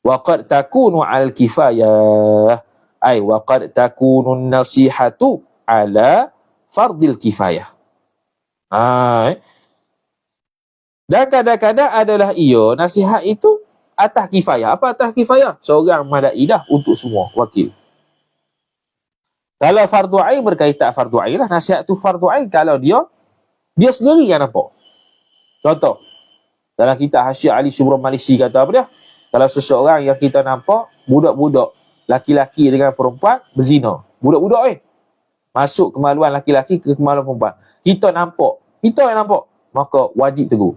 Waqad takunu 'alal kifayah, ay waqad takunun nasihatu 'ala fardil kifayah. Dan kadang-kadang adalah nasihat itu atas kifayah. Apa atas kifayah? Seorang madaidah untuk semua, wakil. Kalau fardu ain berkaitan fardu ain lah, nasihat tu fardu ain kalau dia sendiri yang nampak. Contoh, dalam kitab Hasyiah Ali Subron Malisi kata apa dia? Kalau seseorang yang kita nampak budak-budak laki-laki dengan perempuan berzina, budak-budak masuk kemaluan laki-laki ke kemaluan perempuan, kita yang nampak, maka wajib tegur.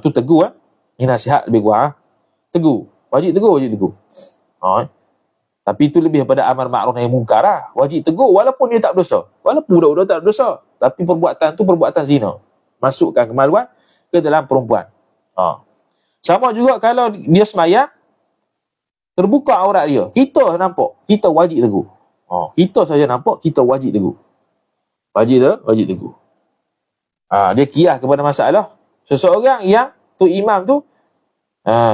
Itu tegur. Ini nasihat lebih kurang. Tegur. Wajib tegur. Tapi itu lebih pada amar ma'ruf nahi munkar lah. Wajib tegur walaupun dia tak berdosa. Walaupun budak-budak tak berdosa. Tapi perbuatan tu perbuatan zina. Masukkan kemaluan ke dalam perempuan. Sama juga kalau dia semayang, terbuka aurat dia. Kita nampak. Kita wajib tegur. Kita saja nampak, kita wajib tegur. Wajib tegur. Dia kiyah kepada masalah. Seseorang yang tu imam tu,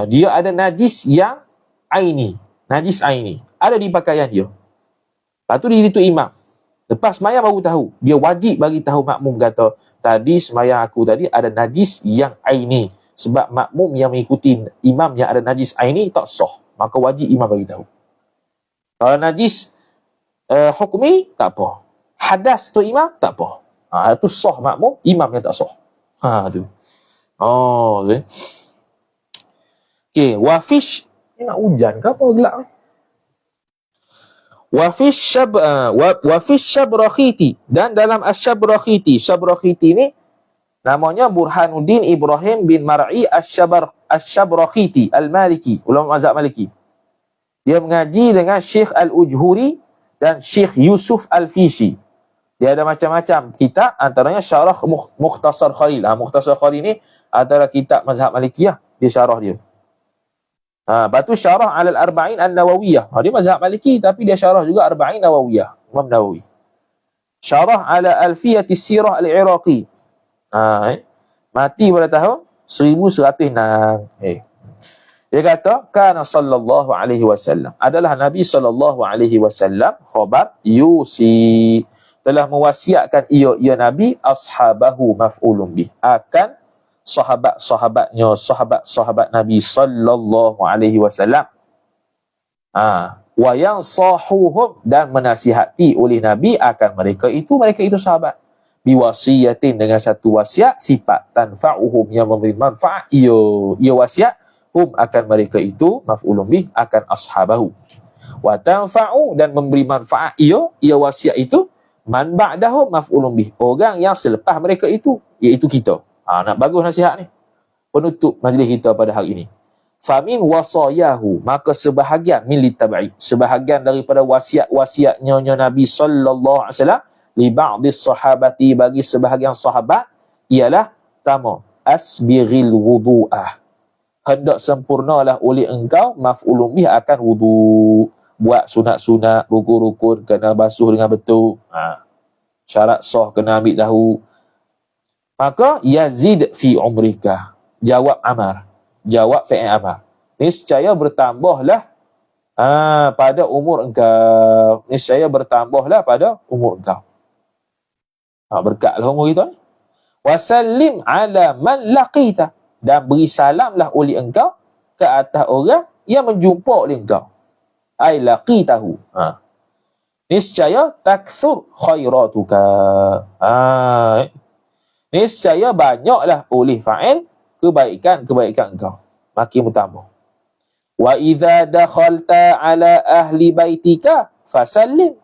dia ada najis yang aini. Najis aini. Ada di pakaian dia. Lepas tu dia tu imam. Lepas semayang baru tahu. Dia wajib bagi tahu makmum, kata, tadi semayang aku tadi ada najis yang aini. Sebab makmum yang mengikuti imam yang ada najis aini tak sah. Maka wajib imam bagi tahu. Kalau najis hukmi, tak apa. Hadas tu imam, tak apa. Itu sah makmum, imam yang tak sah. Tu. Okay. Wafish, ni nak hujan ke apa gelap ni? Wafish syabrakhiti, dan dalam asyabrakhiti. Syabrakhiti ni Namanya Burhanuddin Ibrahim bin Mar'i Asy-Syabraqiti Al-Maliki, ulama mazhab Maliki. Dia mengaji dengan Syekh Al-Ujhuri dan Syekh Yusuf Al-Fishi. Dia ada macam-macam kitab, antaranya Syarah Mukhtasar Khalil. Mukhtasar Khalil ni antara kitab mazhab Malikiyah, dia syarah dia. Lepas tu Syarah Al-Arba'in An-Nawawiyah. Dia mazhab Maliki tapi dia syarah juga Arba'in Nawawiyah, Imam Nawawi. Syarah ala Alfiyatis Sirah Al-Iraqi. Mati pada tahun 1106. Dia kata, kana sallallahu alaihi wasallam, adalah Nabi sallallahu alaihi wasallam, khabar yusi, telah mewasiatkan ia Nabi ashabahu maf'ulun bih, akan sahabat-sahabatnya, sahabat-sahabat Nabi sallallahu alaihi wasallam. Wa yansahuhum, dan menasihati oleh Nabi akan mereka itu sahabat. Biwasiyatin, dengan satu wasiat, sifat tanfa'uhum, yang memberi manfaat ia wasiat, hum, akan mereka itu, maf'ulun bih, akan ashabahu. Wa tanfa'u, dan memberi manfaat ia wasiat itu, man ba'dahum, maf'ulun bih, orang yang selepas mereka itu, iaitu kita. Nak bagus nasihat ni. Penutup majlis kita pada hari ini. Famin wasayahu, maka sebahagian min litabai, sebahagian daripada wasiat-wasiatnya Nabi sallallahu alaihi wasallam, li ba'dis sahabati, bagi sebahagian sahabat, ialah pertama, asbighil wudu'ah, hendak sempurnalah oleh engkau, maf'ulun bih, akan wudu. Buat sunat-sunat, rukun-rukun kena basuh dengan betul. Syarat sah kena ambil tahu. Maka yazid fi umrika, jawab amar, jawab fi'il amar, niscaya bertambahlah pada umur engkau, niscaya bertambahlah pada umur engkau. Berkatlah umur kita ni. Wasallim ala man laqita, dan beri salamlah oleh engkau ke atas orang yang menjumpa oleh engkau. Ai laqitahu. Niscaya takthur khairatuka. Niscaya banyaklah oleh fa'il kebaikan engkau, makin bertambah. Wa idza dakhalta ala ahli baitika fasallim,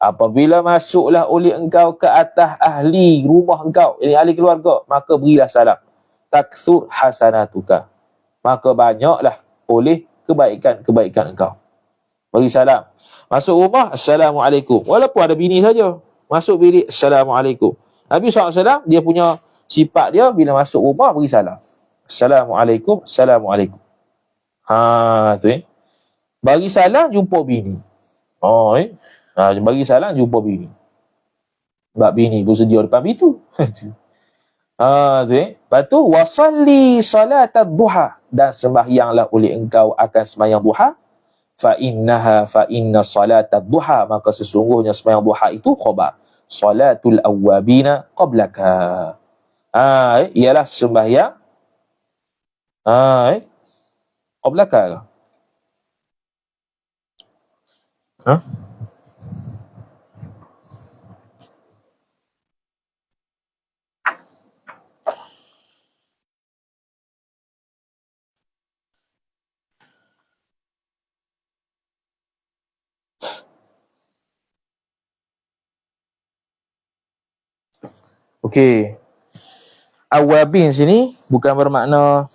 apabila masuklah oleh engkau ke atas ahli rumah engkau, ini ahli keluarga, maka berilah salam. Takthur hasanatuka, maka banyaklah oleh kebaikan engkau. Bagi salam. Masuk rumah, Assalamualaikum. Walaupun ada bini saja, masuk bilik, Assalamualaikum. Nabi SAW, dia punya sifat dia, bila masuk rumah, beri salam. Assalamualaikum, Assalamualaikum. Tu bagi salam, jumpa bini. Bagi salam, jumpa bini. Sebab bini bersedia depan pintu. Lepas tu, wasalli salatat duha, dan sembahyanglah oleh engkau akan sembahyang duha. Fa inna salatat duha, maka sesungguhnya sembahyang duha itu khabar salatul awwabina qablaka. Ialah sembahyang qablaka. Okey. Awabin sini bukan bermakna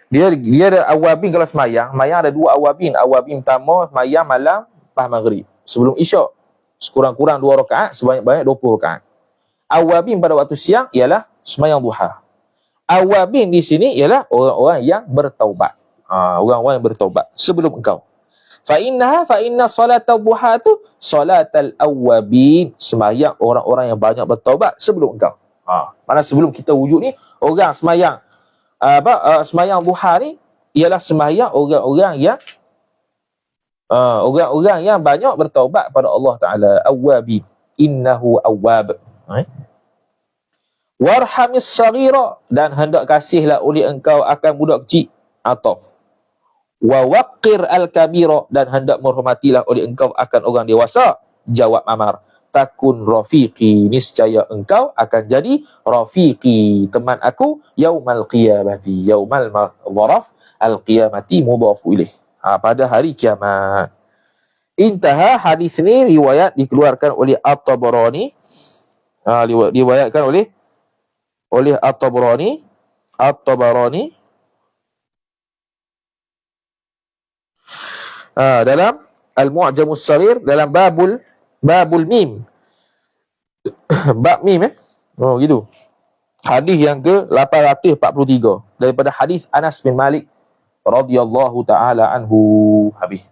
dia ada awabin kalau semayang ada dua awabin. Awabin pertama semayang malam lepas maghrib, sebelum isyak, sekurang-kurang 2 rakaat, sebanyak-banyak 20 rakaat. Awabin pada waktu siang ialah semayang duha. Awabin di sini ialah orang-orang yang bertaubat. Orang-orang yang bertaubat sebelum engkau. Fa inna salatal duha tu salatal awabin, sembahyang orang-orang yang banyak bertaubat sebelum engkau. Mana sebelum kita wujud ni, orang sembahyang sembahyang duha ni ialah sembahyang orang-orang yang banyak bertaubat pada Allah Taala. Awabin, innahu awwab. Warhamis saghira, dan hendak kasihlah oleh engkau akan budak kecil. Ataf. Wa waqir al-kabira, dan hendak menghormatilah oleh engkau akan orang dewasa. Jawab amar, takun rafiqi, niscaya engkau akan jadi rafiqi, teman aku, yaumal qiyamati, yaumal dharaf al-qiyamati mudhafu ilaih, pada hari kiamat. Intaha, hadis ni riwayat dikeluarkan oleh At-Tabarani. Diriwayatkan oleh At-Tabarani. Dalam Al-Mu'jamus Saghir, dalam babul mim. Bab mim gitu. Hadis yang ke-843 daripada hadis Anas bin Malik radhiyallahu taala anhu. Habis.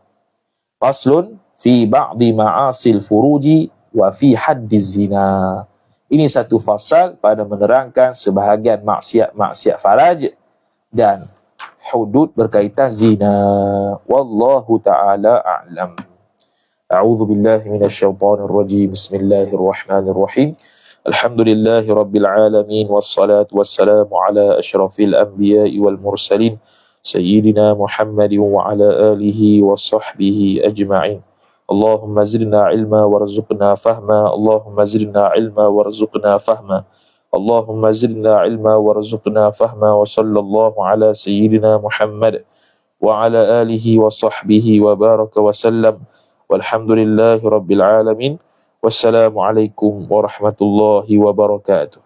Faslun fi ba'di ma'asil furuji wa fi haddiz zina. Ini satu fasal pada menerangkan sebahagian maksiat faraj dan hudud berkaitan zina. Wallahu ta'ala a'lam. A'udzu billahi minasyaitonir rajim. Bismillahirrahmanirrahim. Alhamdulillahi rabbil alamin wassalatu wassalamu ala asyrafil anbiya'i wal mursalin sayyidina Muhammadin wa ala alihi wa sahbihi ajma'in. Allahumma zidna ilma warzuqna fahma. Allahumma zidna ilma warzuqna fahma. Allahumma zidna ilma warzuqna fahma. Wa sallallahu ala sayyidina Muhammad wa ala alihi wa sahbihi wa baraka wa sallam. Walhamdulillahi rabbil alamin. Wassalamualaikum warahmatullahi wabarakatuh.